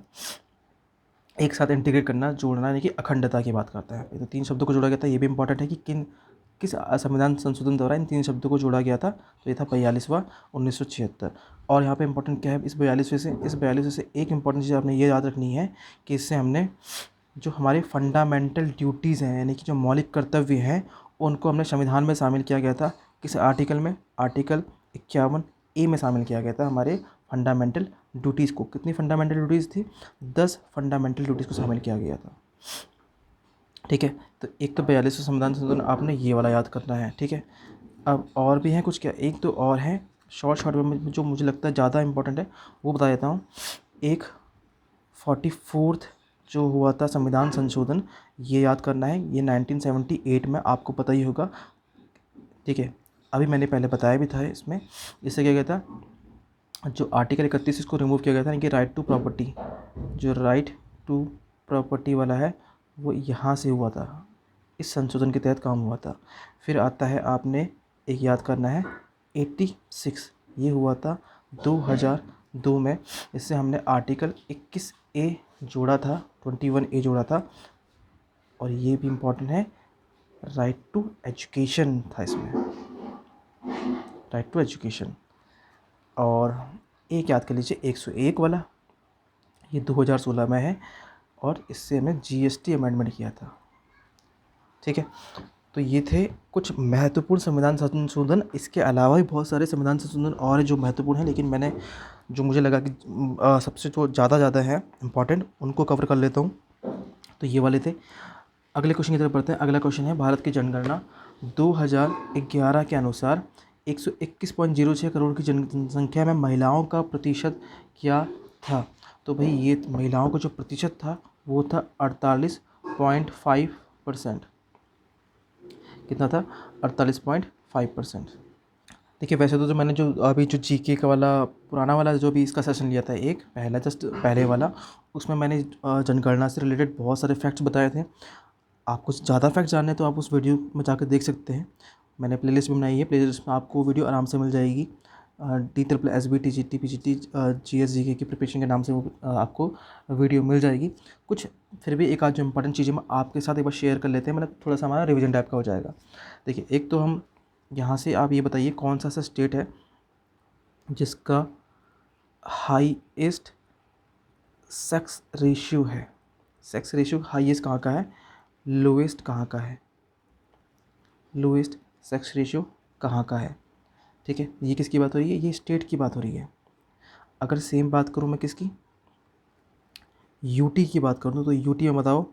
एक साथ इंटीग्रेट करना, जोड़ना, यानी कि अखंडता की बात करता है। तो तीन शब्दों को जोड़ा गया था। ये भी इंपॉर्टेंट है कि किस संविधान संशोधन द्वारा इन तीन शब्दों को जोड़ा गया था। तो ये था 42वां 1976। और यहाँ पे इंपॉर्टेंट क्या है इस 42वें से एक इंपॉर्टेंट चीज़ आपने ये याद रखनी है कि इससे हमने जो हमारे फंडामेंटल ड्यूटीज़ हैं, यानी कि जो मौलिक कर्तव्य हैं, उनको हमने संविधान में शामिल किया गया था। किस आर्टिकल में? आर्टिकल 51A में शामिल किया गया था हमारे फंडामेंटल ड्यूटीज़ को। कितनी फंडामेंटल ड्यूटीज़ थी? 10 फंडामेंटल ड्यूटीज़ को शामिल किया गया था। ठीक है, तो एक तो 42वां संविधान संशोधन आपने ये वाला याद करना है। ठीक है, अब और भी हैं कुछ, क्या एक दो और हैं शॉर्ट में जो मुझे लगता है ज़्यादा इंपॉर्टेंट है, वो बता देता हूँ। एक 44th जो हुआ था संविधान संशोधन, ये याद करना है। ये 1978 में, आपको पता ही होगा। ठीक है, अभी मैंने पहले बताया भी था इसमें। इससे क्या गया था, जो आर्टिकल 31 इसको रिमूव किया गया था, यानी कि राइट टू प्रॉपर्टी, जो राइट टू प्रॉपर्टी वाला है वो यहाँ से हुआ था, इस संशोधन के तहत काम हुआ था। फिर आता है, आपने एक याद करना है 86, ये हुआ था 2002 में। इससे हमने आर्टिकल 21A जोड़ा था, 21A जोड़ा था। और ये भी इम्पोर्टेंट है, राइट टू एजुकेशन था इसमें, राइट टू एजुकेशन। और एक याद कर लीजिए 101 वाला, ये 2016 में है, और इससे हमें GST अमेंडमेंट किया था। ठीक है, तो ये थे कुछ महत्वपूर्ण संविधान संशोधन। इसके अलावा भी बहुत सारे संविधान संशोधन और हैं जो महत्वपूर्ण हैं, लेकिन मैंने जो मुझे लगा कि सबसे जो ज़्यादा है इम्पॉर्टेंट, उनको कवर कर लेता हूँ। तो ये वाले थे। अगले क्वेश्चन की तरफ बढ़ते हैं। अगला क्वेश्चन है, भारत की जनगणना 2011 के अनुसार 121.06 करोड़ की जनसंख्या में महिलाओं का प्रतिशत क्या था? तो भाई ये महिलाओं का जो प्रतिशत था वो था 48.5%। कितना था? 48.5%। देखिए, वैसे तो जो मैंने जो अभी जो जीके का वाला पुराना वाला जो भी इसका सेशन लिया था, एक पहला जस्ट पहले वाला, उसमें मैंने जनगणना से रिलेटेड बहुत सारे फैक्ट्स बताए थे। आपको ज़्यादा फैक्ट्स जानने हैं तो आप उस वीडियो में जाकर देख सकते हैं। मैंने प्लेलिस्ट भी बनाई है, प्लेलिस्ट में आपको वीडियो आराम से मिल जाएगी। DSSB TGT PGT GS GK की प्रिपरेशन के नाम से वो आपको वीडियो मिल जाएगी। कुछ फिर भी एक आध जो इंपॉर्टेंट चीज़ें मैं आपके साथ एक बार शेयर कर लेते हैं, मतलब थोड़ा सा हमारा रिवीजन टाइप का हो जाएगा। देखिए, एक तो हम यहाँ से, आप ये बताइए कौन सा ऐसा स्टेट है जिसका हाईएस्ट सेक्स रेशियो है? सेक्स रेशियो हाईएस्ट कहाँ का है, लोएस्ट कहाँ का है? लोएस्ट सेक्स रेशियो कहाँ का है? ठीक है, ये किसकी बात हो रही है? ये स्टेट की बात हो रही है। अगर सेम बात करूँ मैं किसकी, यूटी की बात करूँ, तो यूटी में बताओ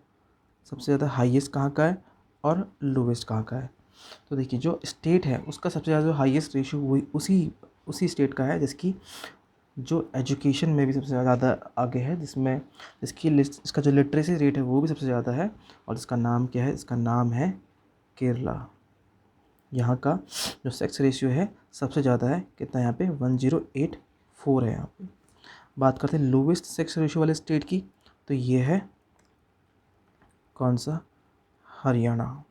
सबसे ज़्यादा हाईएस्ट कहाँ का है और लोवेस्ट कहाँ का है? तो देखिए, जो स्टेट है उसका सबसे ज़्यादा जो हाईएस्ट रेशियो वही उसी स्टेट का है जिसकी जो एजुकेशन में भी सबसे ज़्यादा आगे है, इसका जो लिटरेसी रेट है वो भी सबसे ज़्यादा है। और इसका नाम क्या है? इसका नाम है केरला। यहाँ का जो सेक्स रेशियो है सबसे ज़्यादा है, कितना यहाँ पे? 1084 है यहाँ पे। बात करते हैं लोवेस्ट सेक्स रेशियो वाले स्टेट की, तो ये है कौन सा? हरियाणा।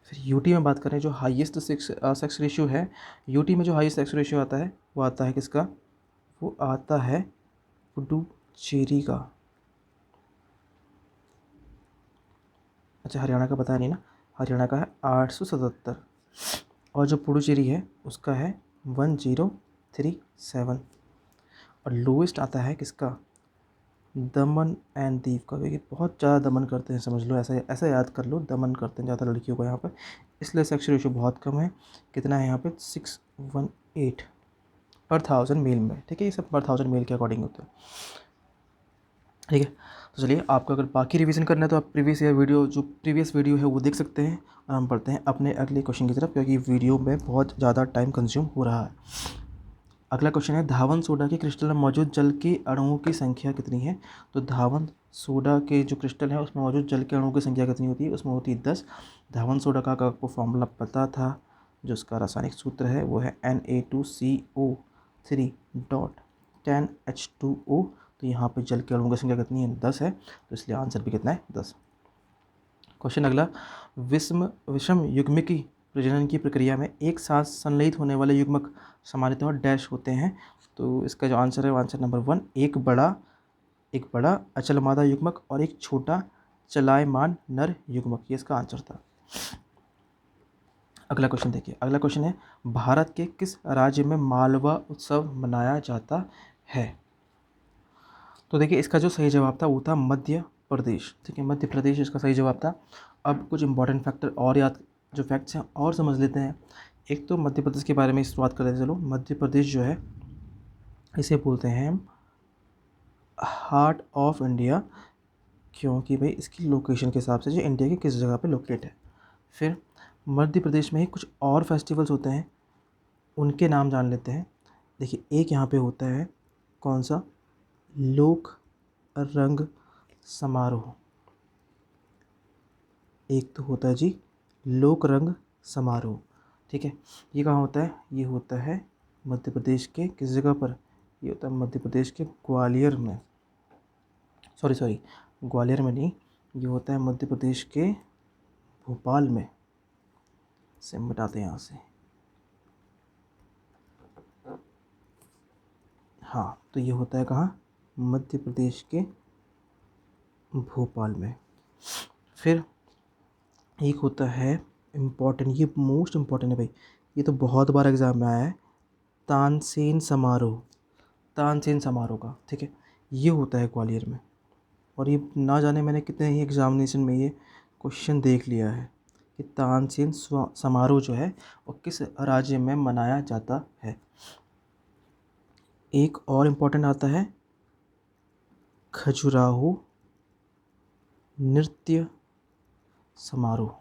फिर यूटी में बात करें, जो हाईएस्ट सेक्स रेशियो है, यूटी में जो हाईएस्ट सेक्स रेशियो आता है वो आता है किसका? वो आता है पुडुचेरी का। अच्छा, हरियाणा का पता नहीं ना, हरियाणा का है 877, और जो पुडुचेरी है उसका है 1037। और लोएस्ट आता है किसका? दमन एंड दीव का, क्योंकि बहुत ज़्यादा दमन करते हैं, समझ लो, ऐसा याद कर लो, दमन करते हैं ज़्यादा लड़कियों को यहाँ पर, इसलिए सेक्स रेशियो बहुत कम है। कितना है यहाँ पे? 618 पर 1000 मेल में। ठीक है, ये सब पर 1000 मेल के अकॉर्डिंग होते हैं। ठीक है, तो चलिए, आपको अगर बाकी रिवीजन करना है तो आप प्रीवियस वीडियो है वो देख सकते हैं। और हम पढ़ते हैं अपने अगले क्वेश्चन की तरफ, क्योंकि वीडियो में बहुत ज़्यादा टाइम कंज्यूम हो रहा है। अगला क्वेश्चन है, धावन सोडा के क्रिस्टल में मौजूद जल के अणुओं की संख्या कितनी है? तो धावन सोडा के जो क्रिस्टल है उसमें मौजूद जल के अणुओं की संख्या कितनी होती है? उसमें होती है 10। धावन सोडा का आपको फॉर्मूला पता था, जो उसका रासायनिक सूत्र है वो है Na2CO3.10H2O। तो यहाँ पे जल के अणुओं की संख्या कितनी है? 10 है, तो इसलिए आंसर भी कितना है? 10। क्वेश्चन अगला, विषम युग्मिकी प्रजनन की प्रक्रिया में एक साथ संलयित होने वाले युग्मक सामान्यतः डैश होते हैं। तो इसका जो आंसर है वो आंसर नंबर 1, एक बड़ा अचल मादा युग्मक और एक छोटा चलायमान नर युग्मक, ये इसका आंसर था। अगला क्वेश्चन देखिए, अगला क्वेश्चन है, भारत के किस राज्य में मालवा उत्सव मनाया जाता है? तो देखिए इसका जो सही जवाब था वो था मध्य प्रदेश। ठीक है, मध्य प्रदेश इसका सही जवाब था। अब कुछ इंपॉर्टेंट फैक्टर और याद, जो फैक्ट्स हैं और समझ लेते हैं। एक तो मध्य प्रदेश के बारे में इस बात कर लेते हैं। चलो, मध्य प्रदेश जो है इसे बोलते हैं हार्ट ऑफ इंडिया, क्योंकि भाई इसकी लोकेशन के हिसाब से जो इंडिया की किस जगह पे लोकेट है। फिर मध्य प्रदेश में ही कुछ और फेस्टिवल्स होते हैं, उनके नाम जान लेते हैं। देखिए एक यहाँ पे होता है, कौन सा? लोक रंग समारोह। एक तो होता है जी लोक रंग समारोह। ठीक है, ये कहाँ होता है? ये होता है मध्य प्रदेश के किस जगह पर? ये होता है मध्य प्रदेश के ग्वालियर में। सॉरी, ग्वालियर में नहीं, ये होता है मध्य प्रदेश के भोपाल में। से मिटाते हैं यहाँ से। हाँ, तो ये होता है कहाँ? मध्य प्रदेश के भोपाल में। फिर एक होता है इम्पॉर्टेंट, ये मोस्ट इम्पॉर्टेंट है भाई, ये तो बहुत बार एग्ज़ाम में आया है, तानसेन समारोह। तानसेन समारोह का, ठीक है, ये होता है ग्वालियर में। और ये ना जाने मैंने कितने ही एग्जामिनेशन में ये क्वेश्चन देख लिया है कि तानसेन समारोह जो है वो किस राज्य में मनाया जाता है। एक और इम्पोर्टेंट आता है खजुराहो नृत्य समारोह।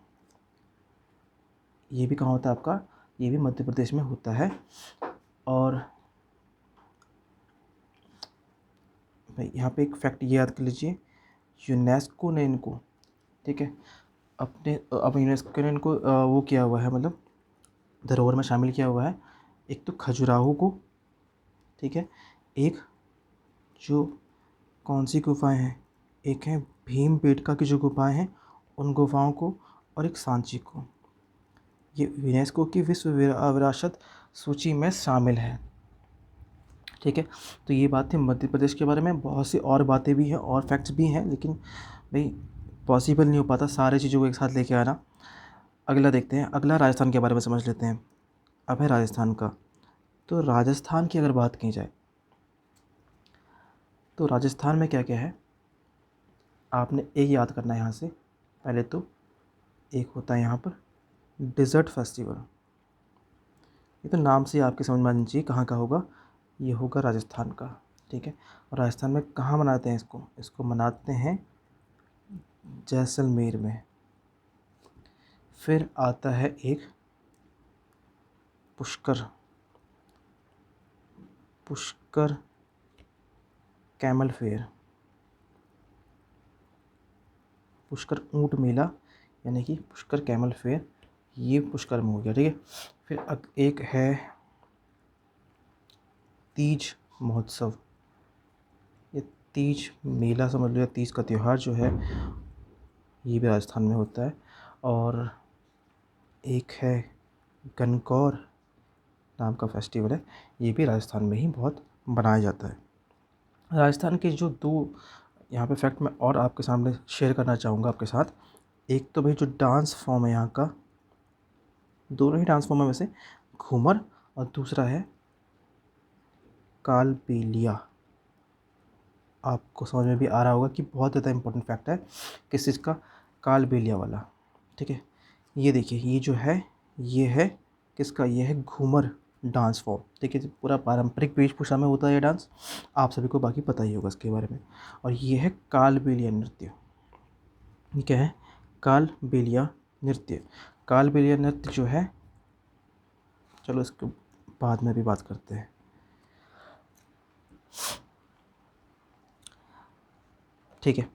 ये भी कहाँ होता है आपका? ये भी मध्य प्रदेश में होता है। और भाई यहाँ पे एक फैक्ट ये याद कर लीजिए, यूनेस्को ने इनको, ठीक है, अपने अब यूनेस्को ने इनको वो किया हुआ है, मतलब धरोहर में शामिल किया हुआ है। एक तो खजुराहो को, ठीक है, एक जो कौन सी गुफाएं हैं, एक है भीमबेटका की जो गुफाएं हैं उन गुफाओं को, और एक सांची को। ये यूनेस्को की विश्व विरासत सूची में शामिल है। ठीक है, तो ये बात थी मध्य प्रदेश के बारे में। बहुत सी और बातें भी हैं और फैक्ट्स भी हैं, लेकिन भाई पॉसिबल नहीं हो पाता सारे चीज़ों को एक साथ लेके आना। अगला देखते हैं, अगला राजस्थान के बारे में समझ लेते हैं। अब है राजस्थान का। तो राजस्थान की अगर बात की जाए तो राजस्थान में क्या क्या है आपने एक याद करना है यहाँ से। पहले तो एक होता है यहाँ पर डिज़र्ट फेस्टिवल। ये तो नाम से आपके समझ में आना चाहिए कहाँ का होगा, ये होगा राजस्थान का। ठीक है, और राजस्थान में कहाँ मनाते हैं इसको? इसको मनाते हैं जैसलमेर में। फिर आता है एक पुष्कर, पुष्कर कैमल फेयर, पुष्कर ऊँट मेला, यानी कि पुष्कर कैमल फेयर, ये पुष्कर में हो गया। ठीक है, फिर एक है तीज महोत्सव। ये तीज मेला समझ लो, या तीज का त्यौहार जो है ये भी राजस्थान में होता है। और एक है गणगौर नाम का फेस्टिवल है, ये भी राजस्थान में ही बहुत मनाया जाता है। राजस्थान के जो दो यहाँ पे फैक्ट मैं और आपके सामने शेयर करना चाहूँगा आपके साथ। एक तो भाई जो डांस फॉर्म है यहाँ का, दोनों ही डांस फॉर्म है वैसे, घूमर, और दूसरा है कालबेलिया। आपको समझ में भी आ रहा होगा कि बहुत ज़्यादा इंपॉर्टेंट फैक्ट है किस चीज़ का? कालबेलिया वाला। ठीक है, ये देखिए, ये जो है ये है किसका? ये है घूमर डांस फॉर्म। ठीक है, पूरा पारंपरिक वेशभूषा में होता है ये डांस, आप सभी को बाकी पता ही होगा इसके बारे में। और ये है कालबेलिया नृत्य। ये क्या है? कालबेलिया नृत्य। कालबेलिया नृत्य जो है, चलो इसके बाद में भी बात करते हैं। ठीक है,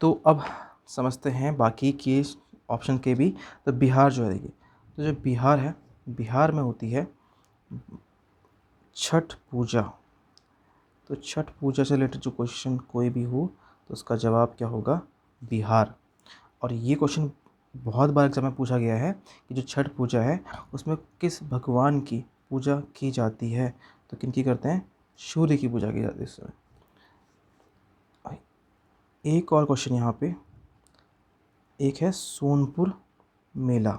तो अब समझते हैं बाकी के ऑप्शन के भी। तो बिहार जो है, देखिए, तो जो बिहार है, बिहार में होती है छठ पूजा। तो छठ पूजा से रिलेटेड जो क्वेश्चन कोई भी हो तो उसका जवाब क्या होगा, बिहार। और ये क्वेश्चन बहुत बार एग्जाम में पूछा गया है कि जो छठ पूजा है उसमें किस भगवान की पूजा की जाती है। तो किनकी करते हैं, सूर्य की पूजा की जाती है इस समय। एक और क्वेश्चन यहाँ पे, एक है सोनपुर मेला,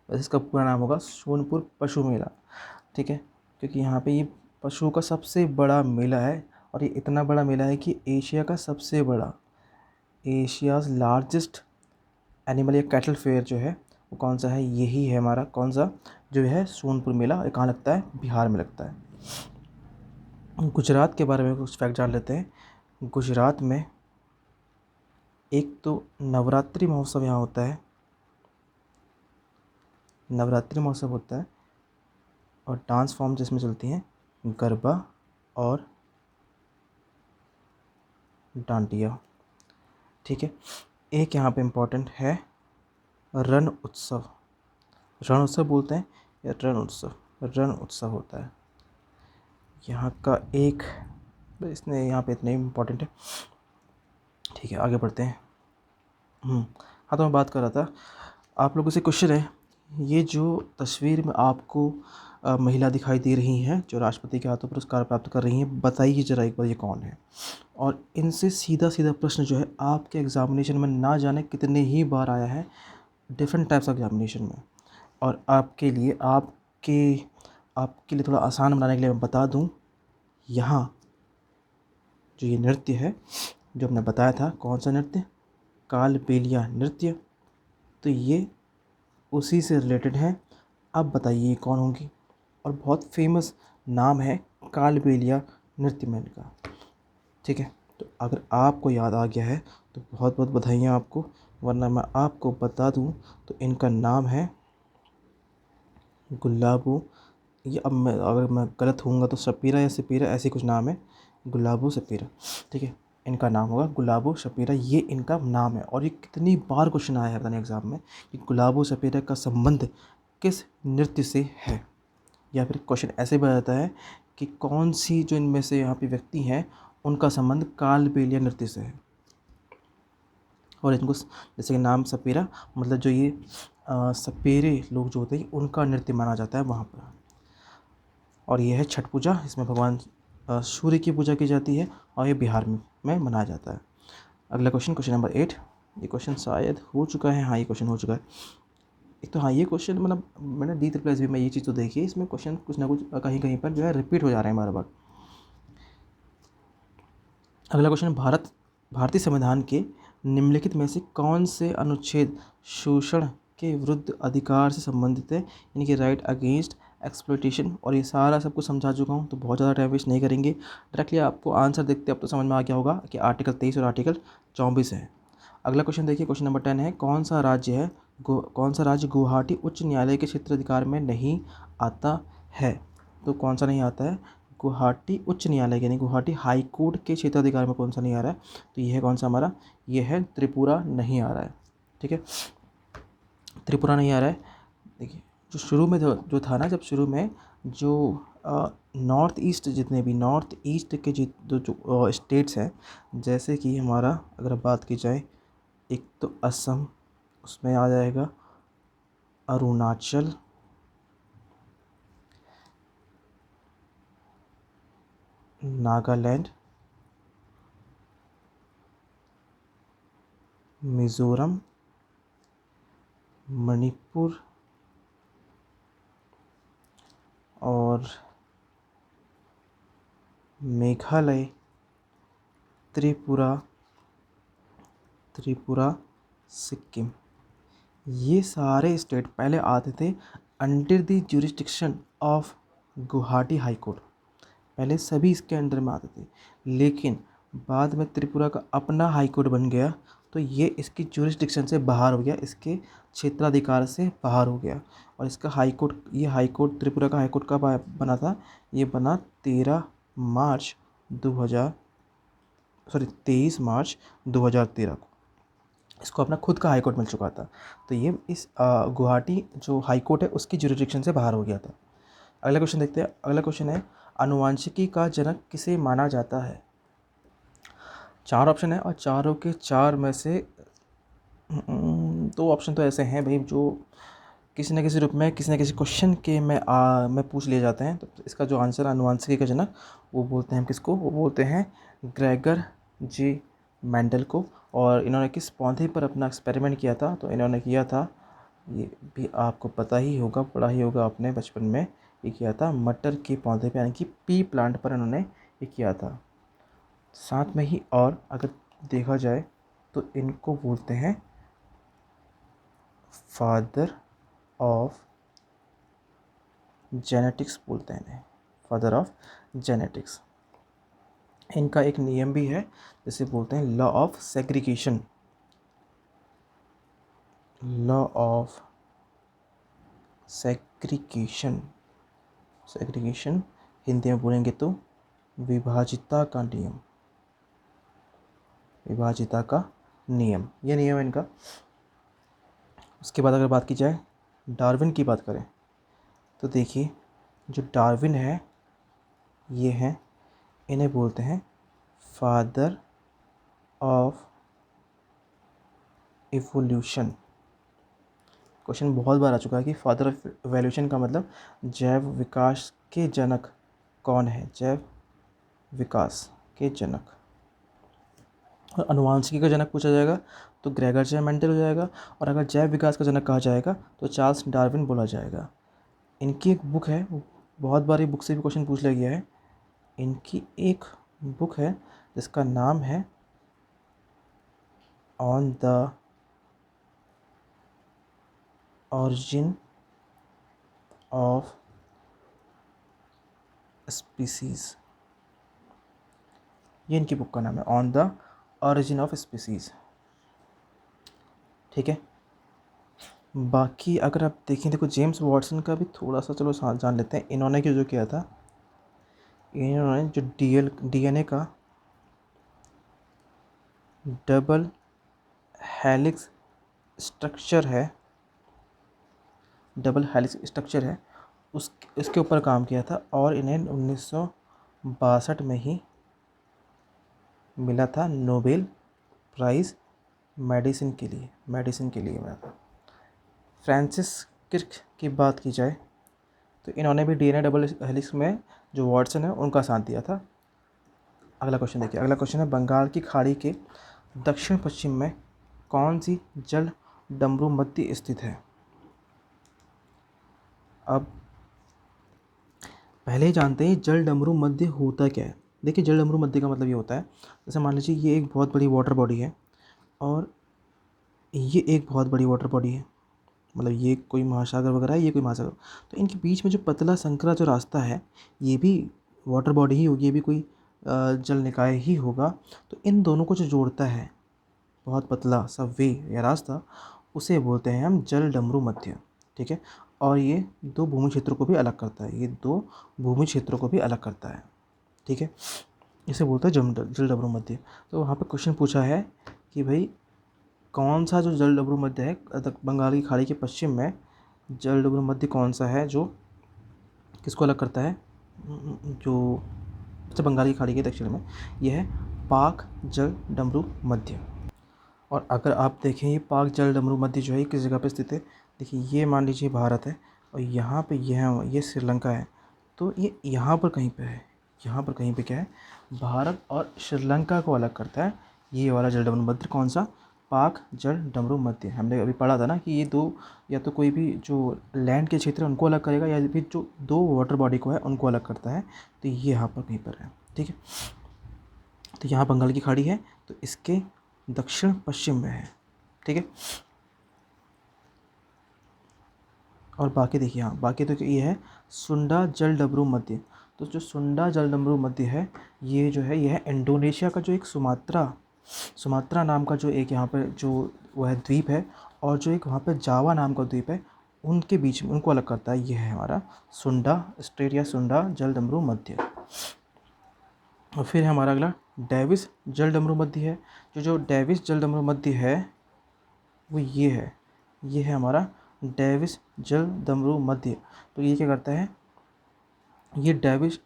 वैसे इसका पूरा नाम होगा सोनपुर पशु मेला। ठीक है, क्योंकि यहाँ पे ये पशु का सबसे बड़ा मेला है, और ये इतना बड़ा मेला है कि एशिया का सबसे बड़ा, एशियाज़ लार्जेस्ट एनिमल या कैटल फेयर जो है वो कौन सा है, यही है हमारा कौन सा जो है सोनपुर मेला। ये कहाँ लगता है, बिहार में लगता है। गुजरात के बारे में कुछ फैक्ट जान लेते हैं। गुजरात में एक तो नवरात्रि महोत्सव यहाँ होता है, नवरात्रि महोत्सव होता है, और डांस फॉर्म जिसमें चलती हैं गरबा और डांडिया। ठीक है, एक यहाँ पे इम्पोर्टेंट है रण उत्सव, रण उत्सव बोलते हैं या रण उत्सव, रण उत्सव होता है यहाँ का एक, इसने यहाँ पे इतने इम्पोर्टेंट है। ठीक है, आगे बढ़ते हैं। हाँ, तो मैं बात कर रहा था, आप लोगों से क्वेश्चन है, ये जो तस्वीर में आपको महिला दिखाई दे रही हैं जो राष्ट्रपति के हाथों पुरस्कार प्राप्त कर रही हैं, बताइए जरा एक बार ये कौन है। और इनसे सीधा सीधा प्रश्न जो है आपके एग्जामिनेशन में ना जाने कितने ही बार आया है, डिफरेंट टाइप्स ऑफ एग्जामिनेशन में। और आपके लिए आपके लिए थोड़ा आसान बनाने के लिए मैं बता दूं, यहाँ जो ये नृत्य है जो हमने बताया था, कौन सा नृत्य, कालबेलिया नृत्य, तो ये उसी से रिलेटेड है। अब बताइए कौन होंगी, और बहुत फेमस नाम है कालबेलिया नृत्य में इनका। ठीक है, तो अगर आपको याद आ गया है तो बहुत बहुत बधाइयाँ आपको, वरना मैं आपको बता दूं तो इनका नाम है गुलाबो, ये अब मैं अगर मैं गलत होऊंगा तो सपीरा या सपीरा ऐसे कुछ नाम है, गुलाबो सपीरा। ठीक है, इनका नाम होगा गुलाबो सपीरा, ये इनका नाम है। और ये कितनी बार क्वेश्चन आया है पता नहीं एग्ज़ाम में कि गुलाबो सपीरा का संबंध किस नृत्य से है। या फिर क्वेश्चन ऐसे भी आता है कि कौन सी जो इनमें से यहाँ पे व्यक्ति हैं उनका संबंध कालबेलिया नृत्य से है। और इनको जैसे कि नाम सपेरा, मतलब जो ये सपेरे लोग जो होते हैं उनका नृत्य माना जाता है वहाँ पर। और ये है छठ पूजा, इसमें भगवान सूर्य की पूजा की जाती है, और ये बिहार में मनाया जाता है। अगला क्वेश्चन, क्वेश्चन नंबर 8, ये क्वेश्चन शायद हो चुका है, हाँ ये क्वेश्चन हो चुका है। एक तो हाँ, ये क्वेश्चन मतलब मैंने डी ट्रिपल एस भी में ये चीज़ तो देखी है, इसमें क्वेश्चन कुछ ना कुछ कहीं कहीं पर जो है रिपीट हो जा रहे हैं बार बार। अगला क्वेश्चन, भारतीय संविधान के निम्नलिखित में से कौन से अनुच्छेद शोषण के विरुद्ध अधिकार से संबंधित है, यानी कि राइट अगेंस्ट एक्सप्लॉयटेशन। और ये सारा सब कुछ समझा चुका हूँ, तो बहुत ज़्यादा टाइम वेस्ट नहीं करेंगे, डायरेक्टली आपको आंसर देखते अब तो समझ में आ गया होगा कि आर्टिकल 23 और आर्टिकल 24 है। अगला क्वेश्चन देखिए, क्वेश्चन नंबर 10 है, कौन सा राज्य गुवाहाटी उच्च न्यायालय के क्षेत्राधिकार में नहीं आता है। तो कौन सा नहीं आता है, गुवाहाटी उच्च न्यायालय यानी गुवाहाटी हाई कोर्ट के क्षेत्राधिकार में कौन सा नहीं आ रहा है, तो ये है कौन सा हमारा, ये है त्रिपुरा नहीं आ रहा है। ठीक है, त्रिपुरा नहीं आ रहा है। देखिए, जो शुरू में जो था ना, जब शुरू में जो नॉर्थ ईस्ट, जितने भी नॉर्थ ईस्ट के जो स्टेट्स हैं, जैसे कि हमारा अगर बात की जाए, एक तो असम, उसमें आ जाएगा अरुणाचल, नागालैंड, मिज़ोरम, मणिपुर और मेघालय, त्रिपुरा, सिक्किम। ये सारे स्टेट पहले आते थे under the jurisdiction of Guwahati high court, पहले सभी इसके अंडर में आते थे, लेकिन बाद में त्रिपुरा का अपना हाई कोर्ट बन गया, तो ये इसकी ज्यूरिसडिक्शन से बाहर हो गया, इसके क्षेत्राधिकार से बाहर हो गया। और इसका हाई कोर्ट, ये हाई कोर्ट त्रिपुरा का हाई कोर्ट कब बना था, ये बना 13 मार्च 2000 23 मार्च 2013 को इसको अपना खुद का हाई कोर्ट मिल चुका था। तो ये इस गुवाहाटी जो हाई कोर्ट है उसकी जुरिडिक्शन से बाहर हो गया था। अगला क्वेश्चन देखते हैं। अगला क्वेश्चन है, आनुवांशिकी का जनक किसे माना जाता है? 4 ऑप्शन है और चारों के 4 में से 2 ऑप्शन तो ऐसे हैं भाई जो किसी न किसी रूप में किसी न किसी क्वेश्चन के में पूछ लिए जाते हैं। तो इसका जो आंसर आनुवांशिकी का जनक, वो बोलते हैं किसको? वो बोलते हैं ग्रेगर जी मेंडल को। और इन्होंने किस पौधे पर अपना एक्सपेरिमेंट किया था? तो इन्होंने किया था, ये भी आपको पता ही होगा, पढ़ा ही होगा आपने बचपन में, ये किया था मटर के पौधे पे यानी कि पी प्लांट पर इन्होंने ये किया था। साथ में ही और अगर देखा जाए तो इनको बोलते हैं फादर ऑफ जेनेटिक्स, बोलते हैं इन्हें फादर ऑफ जेनेटिक्स। इनका एक नियम भी है जिसे बोलते हैं law of segregation. Law of segregation, segregation Hindi में बोलेंगे तो विभाजिता का नियम, विभाजिता का नियम, ये नियम है इनका। उसके बाद अगर बात की जाए डार्विन की बात करें तो देखिए जो डार्विन है ये हैं, इन्हें बोलते हैं फादर ऑफ इवोल्यूशन। क्वेश्चन बहुत बार आ चुका है कि फादर ऑफ इवोल्यूशन का मतलब जैव विकास के जनक कौन है? जैव विकास के जनक। और आनुवांशिकी का जनक पूछा जाएगा तो ग्रेगर जे मेंडल हो जाएगा। और अगर जैव विकास का जनक कहा जाएगा तो चार्ल्स डार्विन बोला जाएगा। इनकी एक बुक है, बहुत बार ये बुक से भी क्वेश्चन पूछ लिया गया है। इनकी एक बुक है जिसका नाम है on the origin of species, ये इनकी बुक का नाम है, on the origin of species. ठीक है। बाकी अगर आप देखें, देखो जेम्स वाटसन का भी थोड़ा सा चलो जान लेते हैं। इन्होंने जो किया था, इन्होंने जो डीएनए का डबल हेलिक्स स्ट्रक्चर है, डबल हेलिक्स स्ट्रक्चर है, इसके ऊपर काम किया था। और इन्हें 1962 में ही मिला था नोबेल प्राइज़ मेडिसिन के लिए, मिला था। फ्रांसिस क्रिक की बात की जाए तो इन्होंने भी डीएनए डबल हेलिक्स में जो वाटसन है उनका साथ दिया था। अगला क्वेश्चन देखिए। अगला क्वेश्चन है, बंगाल की खाड़ी के दक्षिण पश्चिम में कौन सी जल डमरू मध्य स्थित है? अब पहले ही जानते हैं जल डमरू मध्य होता क्या है। देखिए जल डमरू मध्य का मतलब ये होता है, जैसे मान लीजिए ये एक बहुत बड़ी वाटर बॉडी है और ये एक बहुत बड़ी वाटर बॉडी है, मतलब ये कोई महासागर वगैरह है, ये कोई महासागर, तो इनके बीच में जो पतला संकरा जो रास्ता है ये भी वाटर बॉडी ही होगी, ये भी कोई जल निकाय ही होगा। तो इन दोनों को जो जोड़ता है बहुत पतला सा वे या रास्ता, उसे बोलते हैं हम जल डमरू मध्य। ठीक है। और ये 2 भूमि क्षेत्रों को भी अलग करता है, ये 2 भूमि क्षेत्रों को भी अलग करता है। ठीक है, इसे बोलते हैं जल डमरू मध्य। तो वहाँ पे क्वेश्चन पूछा है कि भाई कौन सा जो जल डमरू मध्य है बंगाल की खाड़ी के पश्चिम में, जल डमरू मध्य कौन सा है जो किसको अलग करता है? जो बंगाल की खाड़ी के दक्षिण में, यह है पाक जल डमरू मध्य। और अगर आप देखें ये पाक जल डमरू मध्य जो है किस जगह पे स्थित है? देखिए ये मान लीजिए भारत है और यहाँ पे ये श्रीलंका है, तो ये यहाँ पर कहीं पे है, यहाँ पर कहीं पे क्या है? भारत और श्रीलंका को अलग करता है ये वाला जल डमरू मध्य। कौन सा? पाक जल डमरू मध्य। हमने अभी पढ़ा था ना कि ये 2 या तो कोई भी जो लैंड के क्षेत्र है उनको अलग करेगा या फिर जो 2 वाटर बॉडी को है उनको अलग करता है। तो ये यहाँ पर कहीं पर है। ठीक है, तो यहाँ बंगाल की खाड़ी है तो इसके दक्षिण पश्चिम में है। ठीक है, और बाकी देखिए, हाँ बाकी तो ये है सुंडा जल डमरू मध्य। तो जो सुंडा जल डमरू मध्य है ये जो है, यह है इंडोनेशिया का जो एक सुमात्रा नाम का जो एक यहाँ पर जो वह द्वीप है, और जो एक वहाँ पर जावा नाम का द्वीप है, उनके बीच में उनको अलग करता है। ये है हमारा सुंडा स्ट्रेट या सुंडा जल डमरू मध्य। और फिर है हमारा अगला डेविस जलडमरू मध्य है। जो डेविस जलडमरू मध्य है वो ये है हमारा डेविस जलडमरू मध्य। तो ये क्या करता है, ये डेविस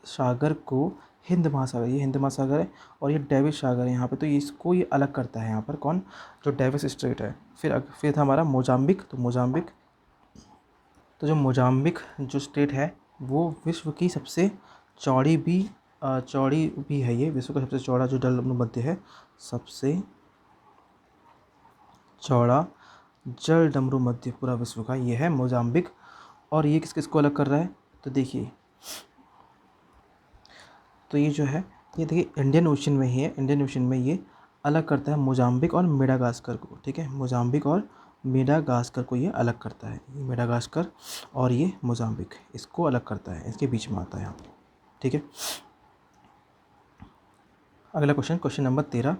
सागर को हिंद महासागर, ये हिंद महासागर है और ये डेविस सागर है यहाँ पे, तो इसको ये अलग करता है यहाँ पर, कौन, जो डेविस स्ट्रेट है। फिर था हमारा मोजाम्बिक। तो जो मोजाम्बिक जो स्टेट है वो विश्व की सबसे चौड़ी भी है, ये विश्व का सबसे चौड़ा जो जलडमरू मध्य है, सबसे चौड़ा जलडमरू मध्य पूरा विश्व का ये है मोजाम्बिक। और ये किसको अलग कर रहा है, तो देखिए, तो ये जो है, ये देखिए इंडियन ओशन में ही है, इंडियन ओशन में ये अलग करता है मोजाम्बिक और मेडागास्कर को, ठीक है, मोजाम्बिक और मेडागास्कर को ये अलग करता है, ये मेडागास्कर और ये मोजाम्बिक, इसको अलग करता है, इसके बीच में आता है यहाँ पे, ठीक है। अगला क्वेश्चन नंबर 13,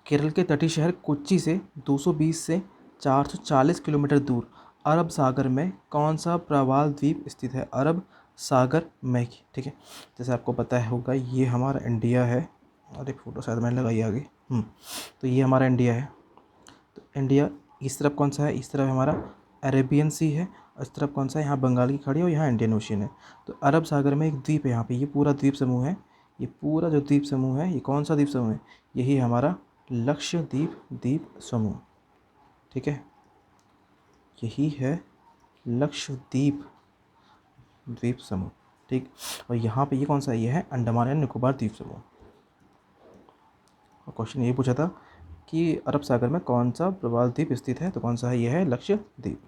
केरल के तटीय शहर कोच्चि से 220 से 440 किलोमीटर दूर अरब सागर में कौन सा प्रवाल द्वीप स्थित है, अरब सागर में, ठीक है। जैसे आपको पता है होगा, ये हमारा इंडिया है, और एक फ़ोटो शायद मैंने लगाई आगे, तो ये हमारा इंडिया है। तो इंडिया इस तरफ कौन सा है, इस तरफ हमारा अरेबियन सी है, और इस तरफ कौन सा है, यहाँ बंगाल की खाड़ी और यहाँ इंडियन ओशन है। तो अरब सागर में एक द्वीप है यहाँ पे, ये पूरा द्वीप समूह है, ये पूरा जो द्वीप समूह है, ये कौन सा द्वीप समूह है, यही हमारा लक्षद्वीप द्वीप समूह, ठीक है, यही है लक्षद्वीप द्वीप समूह, ठीक। और यहाँ पे ये कौन सा है, ये है अंडमान एंड निकोबार द्वीप समूह। और क्वेश्चन ये पूछा था कि अरब सागर में कौन सा प्रवाल द्वीप स्थित है, तो कौन सा है, ये है लक्षद्वीप।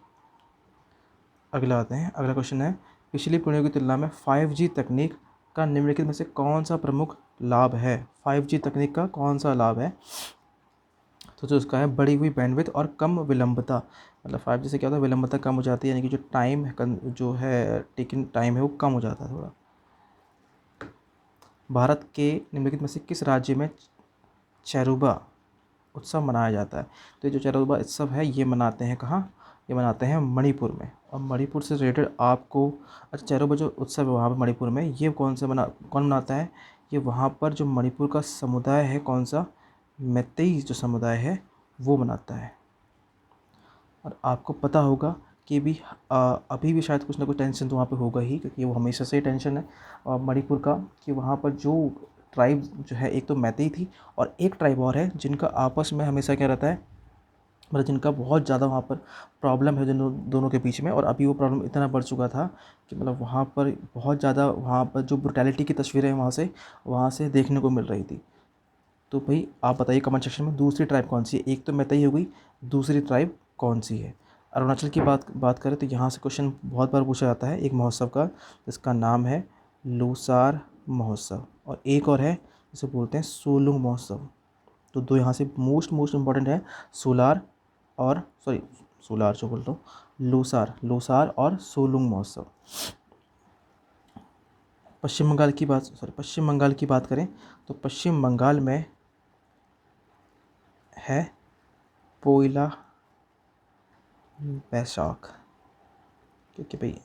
अगला आते हैं, अगला क्वेश्चन है, पिछली पीढ़ियों की तुलना में 5G तकनीक का निम्नलिखित में से कौन सा प्रमुख लाभ है, 5G तकनीक का कौन सा लाभ है, तो जो उसका है बढ़ी हुई बैंडविड्थ और कम विलंबता, मतलब 5G से क्या होता है, विलंबता कम हो जाती है, यानी कि जो टाइम जो है टेकिंग टाइम है वो कम हो जाता है थोड़ा। भारत के निम्नलिखित में से किस राज्य में चैरुबा उत्सव मनाया जाता है, तो ये जो चैरुबा उत्सव है ये मनाते हैं कहाँ, ये मनाते हैं मणिपुर में। और मणिपुर से रिलेटेड आपको, अच्छा, चैरुबा जो उत्सव है वहाँ पर मणिपुर में, ये कौन मनाता है, ये वहाँ पर जो मणिपुर का समुदाय है, कौन सा, मैतेई जो समुदाय है वो मनाता है। और आपको पता होगा कि भी अभी भी शायद कुछ ना कुछ टेंशन तो वहाँ पे होगा ही, क्योंकि वो हमेशा से ही टेंशन है मणिपुर का, कि वहाँ पर जो ट्राइब जो है, एक तो मैतेई थी और एक ट्राइब और है जिनका आपस में हमेशा क्या रहता है, मतलब जिनका बहुत ज़्यादा वहाँ पर प्रॉब्लम है दोनों के बीच में। और अभी वो प्रॉब्लम इतना बढ़ चुका था कि मतलब वहाँ पर बहुत ज़्यादा, वहाँ पर जो ब्रुटैलिटी की तस्वीरें वहाँ से देखने को मिल रही थी। तो भाई आप बताइए कमेंट सेक्शन में, दूसरी ट्राइब कौन सी है, एक तो मैतेई हो गई, दूसरी ट्राइब कौन सी है। अरुणाचल की बात करें तो यहाँ से क्वेश्चन बहुत बार पूछा जाता है एक महोत्सव का, जिसका नाम है लोसार महोत्सव, और एक और है जिसे बोलते हैं सोलुंग महोत्सव। तो दो यहाँ से मोस्ट इम्पॉर्टेंट है, सोलार जो बोलता हूँ, लोसार और सोलुंग महोत्सव। पश्चिम बंगाल की बात करें तो पश्चिम बंगाल में है पोइला बैसाख, क्योंकि भाई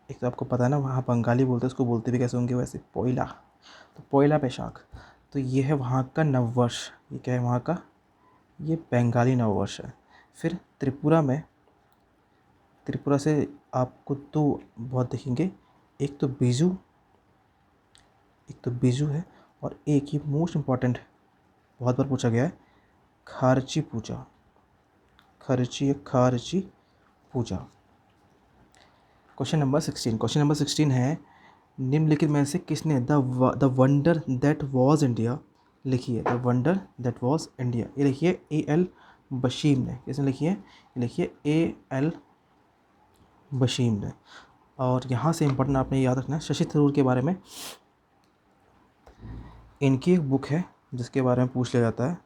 एक तो आपको पता है ना, वहाँ बंगाली बोलते हैं, उसको बोलते भी कैसे होंगे वैसे, पोइला, तो पोइला बैसाख, तो ये है वहाँ का नववर्ष, ये क्या है वहाँ का, ये बंगाली नववर्ष है। फिर त्रिपुरा से आपको दो बहुत दिखेंगे, एक तो बीजू है, और एक ही मोस्ट इम्पॉर्टेंट बहुत बार पूछा गया है, खारची पूजा। क्वेश्चन नंबर 16 है, निम्नलिखित में से किसने the wonder that was India लिखी है, the wonder that was India, ये लिखिए A.L. बशीम ने, किसने लिखी है, ये लिखिए A.L. बशीम ने। और यहाँ से इम्पोर्टेंट आपने याद रखना है शशि थरूर के बारे में, इनकी एक बुक है जिसके बारे में पूछ लिया जाता है,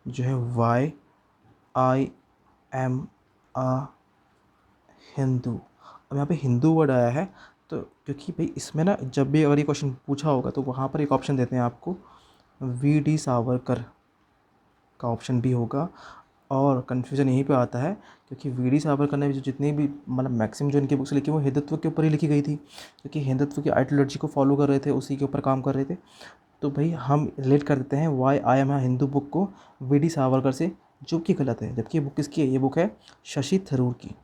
जो है वाई आई एम आ हिंदू। अब यहाँ पे हिंदू वर्ड आया है, तो क्योंकि भाई इसमें ना जब भी अगर ये क्वेश्चन पूछा होगा तो वहाँ पर एक ऑप्शन देते हैं आपको, V.D. सावरकर का ऑप्शन भी होगा, और कन्फ्यूज़न यहीं पे आता है क्योंकि वी डी सावरकर ने जो जितनी भी मतलब मैक्सिमम जो इनकी बुक्स लिखी वो हिंदुत्व के ऊपर ही लिखी गई थी, क्योंकि हिंदुत्व की आइडियोलॉजी को फॉलो कर रहे थे, उसी के ऊपर काम कर रहे थे। तो भाई हम रिलेट कर देते हैं why I am a Hindu book को वी डी सावरकर से, जो कि गलत है। जबकि ये बुक किसकी है? ये बुक है शशि थरूर की।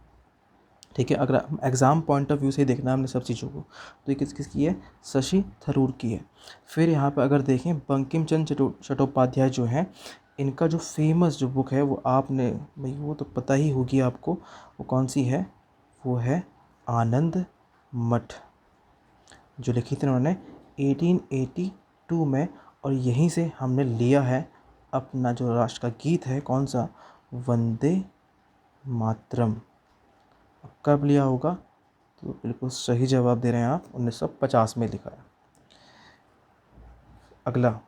ठीक है, अगर एग्ज़ाम पॉइंट ऑफ व्यू से देखना है हमने सब चीज़ों को, तो ये किसकी है? शशि थरूर की है। फिर यहाँ पे अगर देखें बंकिम चंद्र चट्टोपाध्याय जो हैं, इनका जो फेमस जो बुक है वो आपने भाई वो तो पता ही होगी आपको, वो कौन सी है? वो है आनंद मठ, जो लिखी थी उन्होंने 1882 में। और यहीं से हमने लिया है अपना जो राष्ट्र का गीत है, कौन सा? वंदे मातरम। कब लिया होगा? तो बिल्कुल सही जवाब दे रहे हैं आप, 1950 में लिखा है। अगला,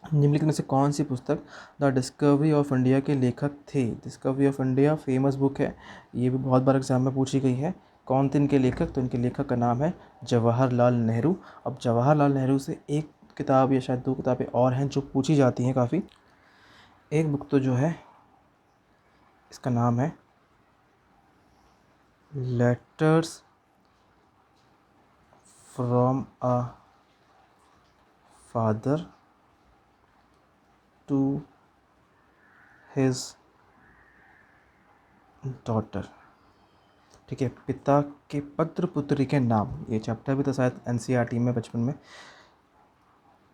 निम्नलिखित में से कौन सी पुस्तक द डिस्कवरी ऑफ इंडिया के लेखक थे? Discovery of India famous book है, ये भी बहुत बार एग्जाम में पूछी गई है। कौन थे इनके लेखक? तो इनके लेखक का नाम है जवाहरलाल नेहरू। अब जवाहरलाल नेहरू से एक किताब या शायद दो किताबें और हैं जो पूछी जाती हैं काफ़ी। एक बुक तो जो है इसका नाम है letters from a father to his daughter. ठीक है, पिता के पत्र पुत्री के नाम, ये चैप्टर भी तो शायद एनसीईआरटी में बचपन में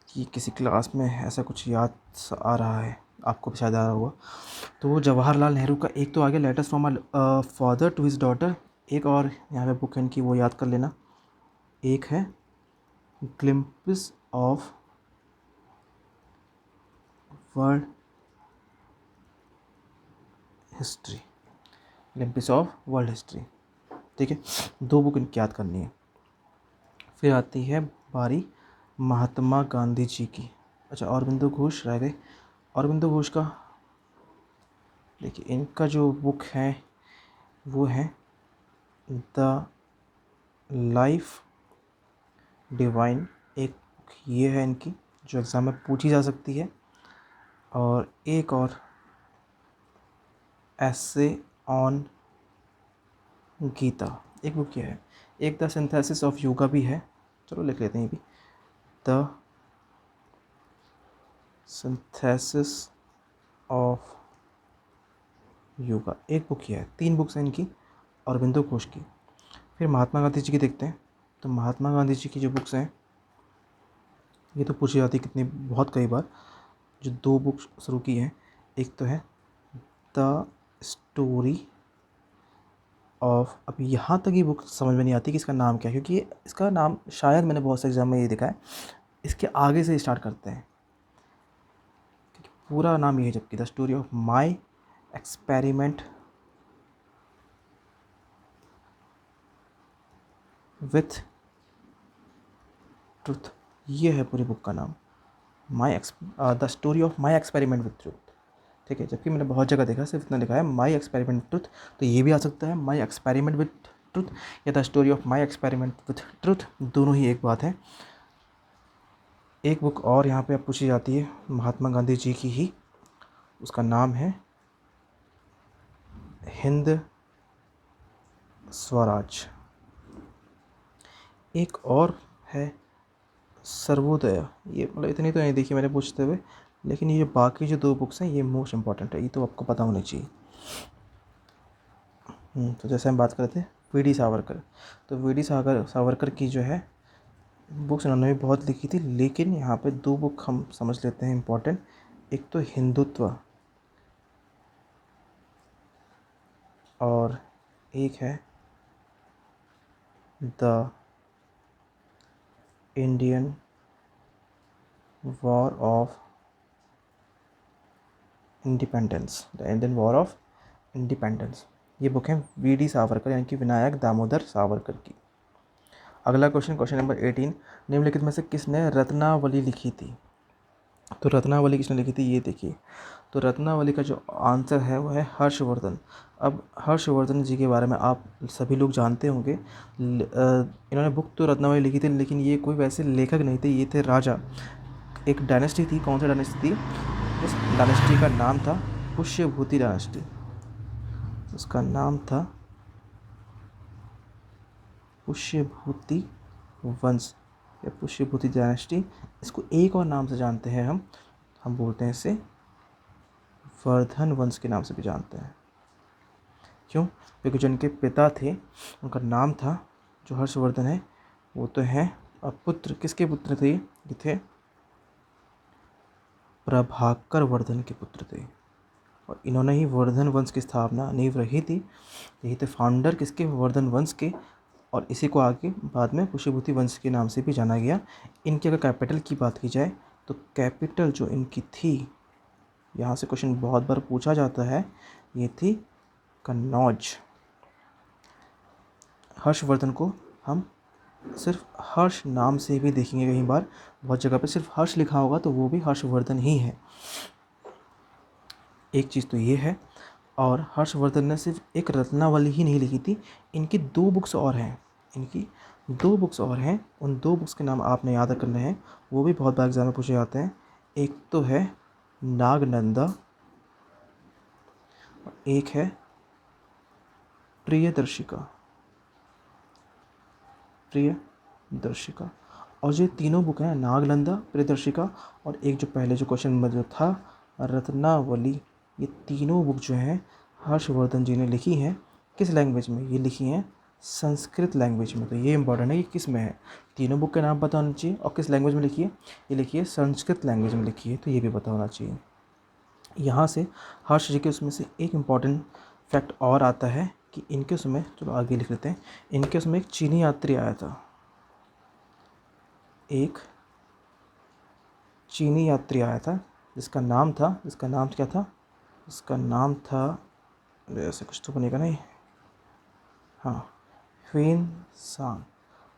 कि किसी क्लास में ऐसा कुछ याद आ रहा है, आपको भी शायद आ रहा होगा। तो वो जवाहरलाल नेहरू का एक तो आ गया letters from a father to his daughter, एक और यहाँ पे बुक है इनकी, वो याद कर लेना। एक है glimpses of world history, glimpses of world history. ठीक है, दो बुक इनकी याद करनी है। फिर आती है बारी महात्मा गांधी जी की। अच्छा, अरबिंदो घोष रह गए। अरबिंदो घोष का देखिए, इनका जो बुक है वो है द लाइफ डिवाइन, एक ये है इनकी जो एग्ज़ाम में पूछी जा सकती है। और एक और ऐसे ऑन गीता, एक बुक ये है। एक द सिंथेसिस ऑफ योगा भी है, चलो लिख लेते हैं ये भी, द सिंथेसिस ऑफ योगा, एक बुक ये है। तीन बुक्स हैं इनकी अरबिंदो घोष की। फिर महात्मा गांधी जी की देखते हैं। तो महात्मा गांधी जी की जो बुक्स हैं ये तो पूछी जाती कितनी बहुत कई बार, जो दो बुक्स शुरू की हैं, एक तो है द स्टोरी ऑफ, अब यहाँ तक ये बुक समझ में नहीं आती कि इसका नाम क्या है, क्योंकि इसका नाम शायद मैंने बहुत से एग्जाम में ये देखा है, इसके आगे से स्टार्ट करते हैं, क्योंकि पूरा नाम ये है, जबकि the story of my experiment with truth, ये है पूरी बुक का नाम, the story of my experiment with truth. ठीक है, जबकि मैंने बहुत जगह देखा सिर्फ इतना लिखा है माई एक्सपेरिमेंट विथ ट्रुथ, तो ये भी आ सकता है माई एक्सपेरिमेंट विथ ट्रुथ या the story of my experiment with truth, दोनों ही एक बात है। एक बुक और यहाँ पे अब पूछी जाती है महात्मा गांधी जी की ही, उसका नाम है हिंद स्वराज। एक और है सर्वोदय, ये मतलब इतनी तो नहीं देखी मैंने पूछते हुए, लेकिन ये जो बाकी जो दो बुक्स हैं ये मोस्ट इंपॉर्टेंट है, ये तो आपको पता होना चाहिए। तो जैसे हम बात करते हैं वी डी सावरकर, तो वी डी सावरकर की जो है बुक्स उन्होंने भी बहुत लिखी थी, लेकिन यहाँ पे दो बुक हम समझ लेते हैं इम्पोर्टेंट। एक तो हिंदुत्व और एक है the Indian war of independence, the Indian war of independence. ये बुक है वी डी सावरकर यानी कि विनायक दामोदर सावरकर की। अगला क्वेश्चन नंबर 18, निम्नलिखित में से किसने रत्नावली लिखी थी? तो रत्नावली किसने लिखी थी ये देखिए। तो रत्नावली का जो आंसर है वो है हर्षवर्धन। अब हर्षवर्धन जी के बारे में आप सभी लोग जानते होंगे, इन्होंने बुक तो रत्नावली लिखी थी, लेकिन ये कोई वैसे लेखक नहीं थे, ये थे राजा। एक डायनेस्टी थी, कौन सा डायनेस्टी थी? उस डायनेस्टी का नाम था पुष्यभूति डायनेस्टी, उसका नाम था पुष्यभूति वंश या पुष्यभूति डायनेस्टी। इसको एक और नाम से जानते हैं हम बोलते हैं इसे वर्धन वंश के नाम से भी जानते हैं। क्यों? क्योंकि जो इनके पिता थे उनका नाम था, जो हर्षवर्धन है वो तो है, और पुत्र किसके पुत्र थे? ये थे प्रभाकर वर्धन के पुत्र थे, और इन्होंने ही वर्धन वंश की स्थापना नींव रही थी। यही थे फाउंडर किसके? वर्धन वंश के, और इसी को आगे बाद में पुष्यभूति वंश के नाम से भी जाना गया। इनकी अगर कैपिटल की बात की जाए तो कैपिटल जो इनकी थी, यहाँ से क्वेश्चन बहुत बार पूछा जाता है, ये थी कन्नौज। हर्षवर्धन को हम सिर्फ हर्ष नाम से भी देखेंगे, कई बार बहुत जगह पे सिर्फ हर्ष लिखा होगा तो वो भी हर्षवर्धन ही है। एक चीज़ तो ये है। और हर्षवर्धन ने सिर्फ एक रत्नावली ही नहीं लिखी थी, इनकी 2 बुक्स और हैं, इनकी 2 बुक्स और हैं। उन 2 बुक्स के नाम आपने याद करने हैं, वो भी बहुत बार एग्जाम में पूछे जाते हैं। एक तो है नागनंदा, एक है प्रियदर्शिका। और जो तीनों बुक हैं, नागनंदा, प्रियदर्शिका और एक जो पहले जो क्वेश्चन में जो था रत्नावली, ये तीनों बुक जो हैं हर्षवर्धन जी ने लिखी हैं। किस लैंग्वेज में? ये लिखी हैं संस्कृत लैंग्वेज में। तो ये इंपॉर्टेंट है कि किस में है, तीनों बुक के नाम पता होना चाहिए, और किस लैंग्वेज में लिखी है। ये लिखी है संस्कृत लैंग्वेज में लिखी है, तो ये भी पता होना चाहिए। यहाँ से हर्ष जी के उसमें से एक इम्पॉर्टेंट फैक्ट और आता है कि इनके उसमें, चलो आगे लिख लेते हैं, इनके उसमें एक चीनी यात्री आया था, एक चीनी यात्री आया था जिसका नाम क्या था? इसका नाम था, ऐसे कुछ तो बनेगा नहीं, हाँ, ह्वेन सांग।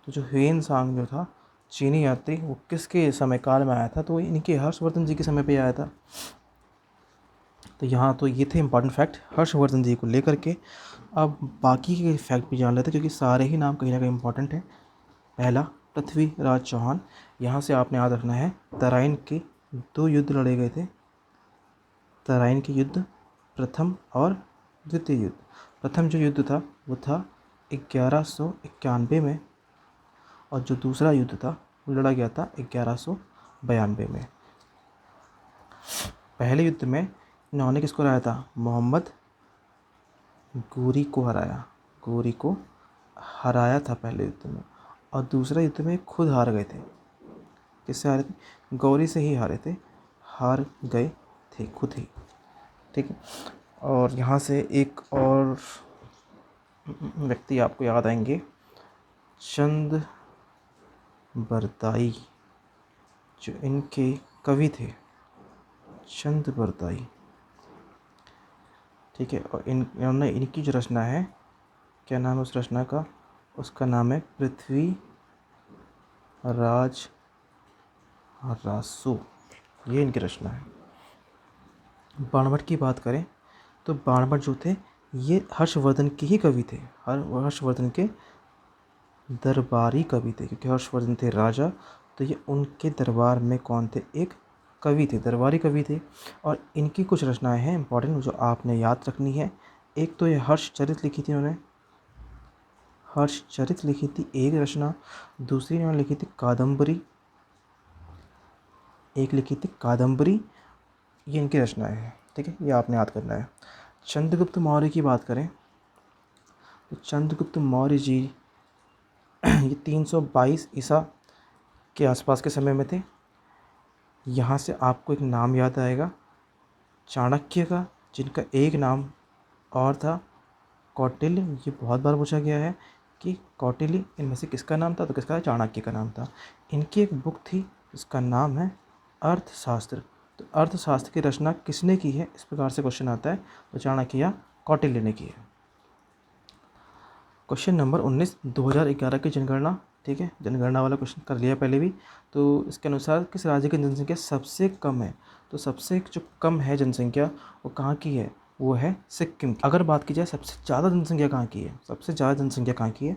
तो जो ह्वेन सांग जो था चीनी यात्री, वो किसके समय काल में आया था? तो इनके हर्षवर्धन जी के समय पे आया था। तो यहाँ तो ये थे इंपॉर्टेंट फैक्ट हर्षवर्धन जी को लेकर के। अब बाकी के फैक्ट भी जान लेते हैं, क्योंकि सारे ही नाम कहीं ना कहीं इंपॉर्टेंट हैं। पहला, पृथ्वीराज चौहान। यहाँ से आपने याद रखना है, तराइन के 2 युद्ध लड़े गए थे। तराइन के युद्ध, प्रथम और द्वितीय युद्ध। प्रथम जो युद्ध था वो था 1191 में, और जो दूसरा युद्ध था वो लड़ा गया था 1192 में। पहले युद्ध में इन्होंने किसको हराया था? मोहम्मद गोरी को हराया था पहले युद्ध में। और दूसरे युद्ध में खुद हार गए थे। किससे हारे थे? गौरी से ही हार गए थे खुद ही। ठीक है। और यहाँ से एक और व्यक्ति आपको याद आएंगे, चंद बरदाई, जो इनके कवि थे, चंद बरदाई। ठीक है। और इन्होंने इनकी जो रचना है, क्या नाम है उस रचना का? उसका नाम है पृथ्वी राज रासो, ये इनकी रचना है। बाणभट्ट की बात करें तो बाणभट्ट जो थे ये हर्षवर्धन के ही कवि थे, हर्षवर्धन के दरबारी कवि थे, क्योंकि हर्षवर्धन थे राजा, तो ये उनके दरबार में कौन थे? एक कवि थे, दरबारी कवि थे। और इनकी कुछ रचनाएं हैं इंपॉर्टेंट जो आपने याद रखनी है। एक तो ये हर्षचरित लिखी थी इन्होंने, हर्षचरित लिखी थी एक रचना। दूसरी इन्होंने लिखी थी कादम्बरी, एक लिखी थी कादम्बरी, ये इनकी रचनाएं हैं। ठीक है, ये आपने याद करना है। चंद्रगुप्त मौर्य की बात करें तो चंद्रगुप्त मौर्य जी ये 322 ईसा के आसपास के समय में थे। यहाँ से आपको एक नाम याद आएगा चाणक्य का, जिनका एक नाम और था कौटिल्य। ये बहुत बार पूछा गया है कि कौटिल्य इनमें से किसका नाम था? तो किसका? चाणक्य का नाम था। इनकी एक बुक थी जिसका नाम है अर्थशास्त्र। तो अर्थशास्त्र की रचना किसने की है, इस प्रकार से क्वेश्चन आता है, तो चाणक्य या कौटिल्य ने की है। क्वेश्चन नंबर 19, 2011 की जनगणना। ठीक है, जनगणना वाला क्वेश्चन कर लिया पहले भी। तो इसके अनुसार किस राज्य की जनसंख्या सबसे कम है? तो सबसे जो कम है जनसंख्या वो कहाँ की है? वो है सिक्किम की। अगर बात की जाए सबसे ज़्यादा जनसंख्या कहाँ की है, सबसे ज़्यादा जनसंख्या कहाँ की है,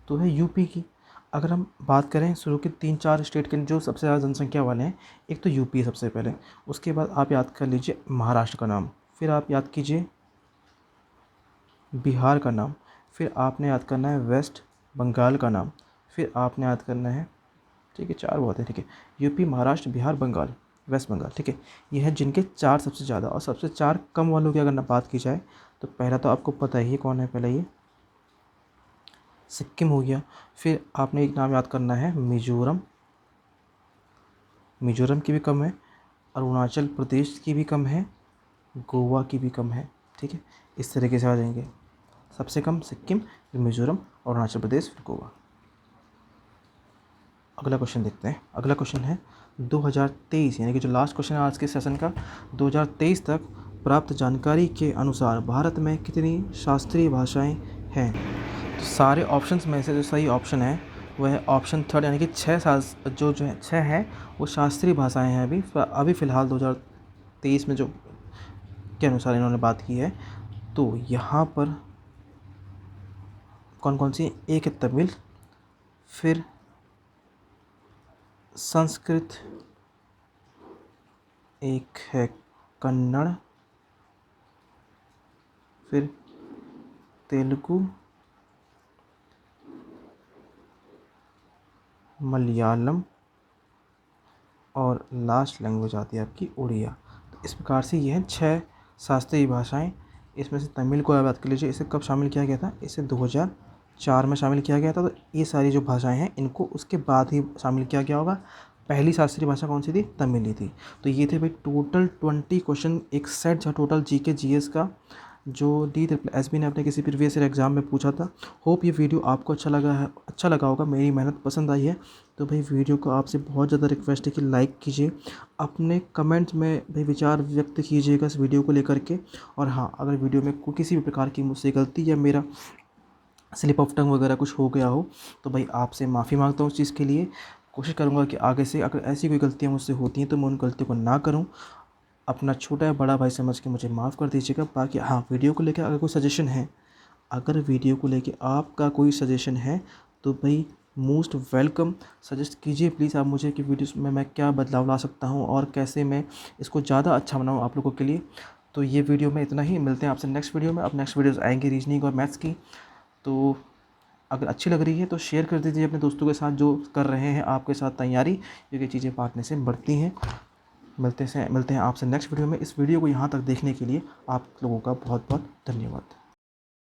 तो है यूपी की। अगर हम बात करें शुरू के 3-4 स्टेट के जो सबसे ज़्यादा जनसंख्या वाले हैं, एक तो यूपी है सबसे पहले, उसके बाद आप याद कर लीजिए महाराष्ट्र का नाम फिर आप याद कीजिए बिहार का नाम, फिर आपने याद करना है वेस्ट बंगाल का नाम, फिर आपने याद करना है, ठीक है 4 बहुत है, ठीक है, यूपी, महाराष्ट्र, बिहार, बंगाल, वेस्ट बंगाल, ठीक है। ये है जिनके 4 सबसे ज़्यादा, और सबसे 4 कम वालों की अगर ना बात की जाए तो पहला तो आपको पता ही है कौन है, पहला ये सिक्किम हो गया। फिर आपने एक नाम याद करना है मिजोरम, मिजोरम की भी कम है, अरुणाचल प्रदेश की भी कम है, गोवा की भी कम है, ठीक है। इस तरीके से आ जाएंगे, सबसे कम सिक्किम, फिर मिजोरम, अरुणाचल प्रदेश, फिर गोवा। अगला क्वेश्चन देखते हैं। अगला क्वेश्चन है 2023, यानी कि जो लास्ट क्वेश्चन है आज के सेशन का, 2023 तक प्राप्त जानकारी के अनुसार भारत में कितनी शास्त्रीय भाषाएं हैं? तो सारे ऑप्शंस में से जो सही ऑप्शन है वह है ऑप्शन थर्ड, यानी कि 6 जो है 6 है वो शास्त्रीय भाषाएं हैं अभी फ़िलहाल 2023 में जो के अनुसार इन्होंने बात की है। तो यहाँ पर कौन कौन सी? एक है तमिल, फिर संस्कृत, एक है कन्नड़, फिर तेलुगु, मलयालम, और लास्ट लैंग्वेज आती है आपकी उड़िया। तो इस प्रकार से ये हैं 6 शास्त्रीय भाषाएं। इसमें से तमिल को आप बात कर लीजिए, इसे कब शामिल किया गया था? इसे 2004 में शामिल किया गया था। तो ये सारी जो भाषाएं हैं इनको उसके बाद ही शामिल किया गया होगा। पहली शास्त्रीय भाषा कौन सी थी? तमिल ही थी। तो ये थे भाई टोटल 20 क्वेश्चन, एक सेट था टोटल जीके जीएस का, जो DSSB ने अपने किसी प्रीवियस ईयर एग्ज़ाम में पूछा था। होप ये वीडियो आपको अच्छा लगा होगा, मेरी मेहनत पसंद आई है। तो भाई वीडियो को आपसे बहुत ज़्यादा रिक्वेस्ट है कि लाइक कीजिए, अपने कमेंट्स में भाई विचार व्यक्त कीजिएगा इस वीडियो को लेकर के। और हाँ, अगर वीडियो में किसी भी प्रकार की मुझसे गलती या मेरा स्लिप ऑफ टंग वगैरह कुछ हो गया हो तो भाई आपसे माफ़ी मांगता हूँ उस चीज़ के लिए। कोशिश करूँगा कि आगे से अगर ऐसी कोई गलतियाँ मुझसे होती हैं तो मैं उन गलतियों को ना करूँ। अपना छोटा या बड़ा भाई समझ के मुझे माफ़ कर दीजिएगा। बाकी हाँ, वीडियो को लेकर अगर कोई सजेशन है, अगर वीडियो को लेके आपका कोई सजेशन है तो भाई मोस्ट वेलकम, सजेस्ट कीजिए प्लीज़ आप मुझे कि वीडियोस में मैं क्या बदलाव ला सकता हूँ और कैसे मैं इसको ज़्यादा अच्छा बनाऊँ आप लोगों के लिए। तो ये वीडियो में इतना ही, मिलते हैं आपसे नेक्स्ट वीडियो में। अब नेक्स्ट वीडियोस आएंगी रीजनिंग और मैथ्स की। तो अगर अच्छी लग रही है तो शेयर कर दीजिए अपने दोस्तों के साथ जो कर रहे हैं आपके साथ तैयारी, क्योंकि चीज़ें बांटने से बढ़ती हैं। मिलते हैं आपसे नेक्स्ट वीडियो में। इस वीडियो को यहाँ तक देखने के लिए आप लोगों का बहुत बहुत धन्यवाद।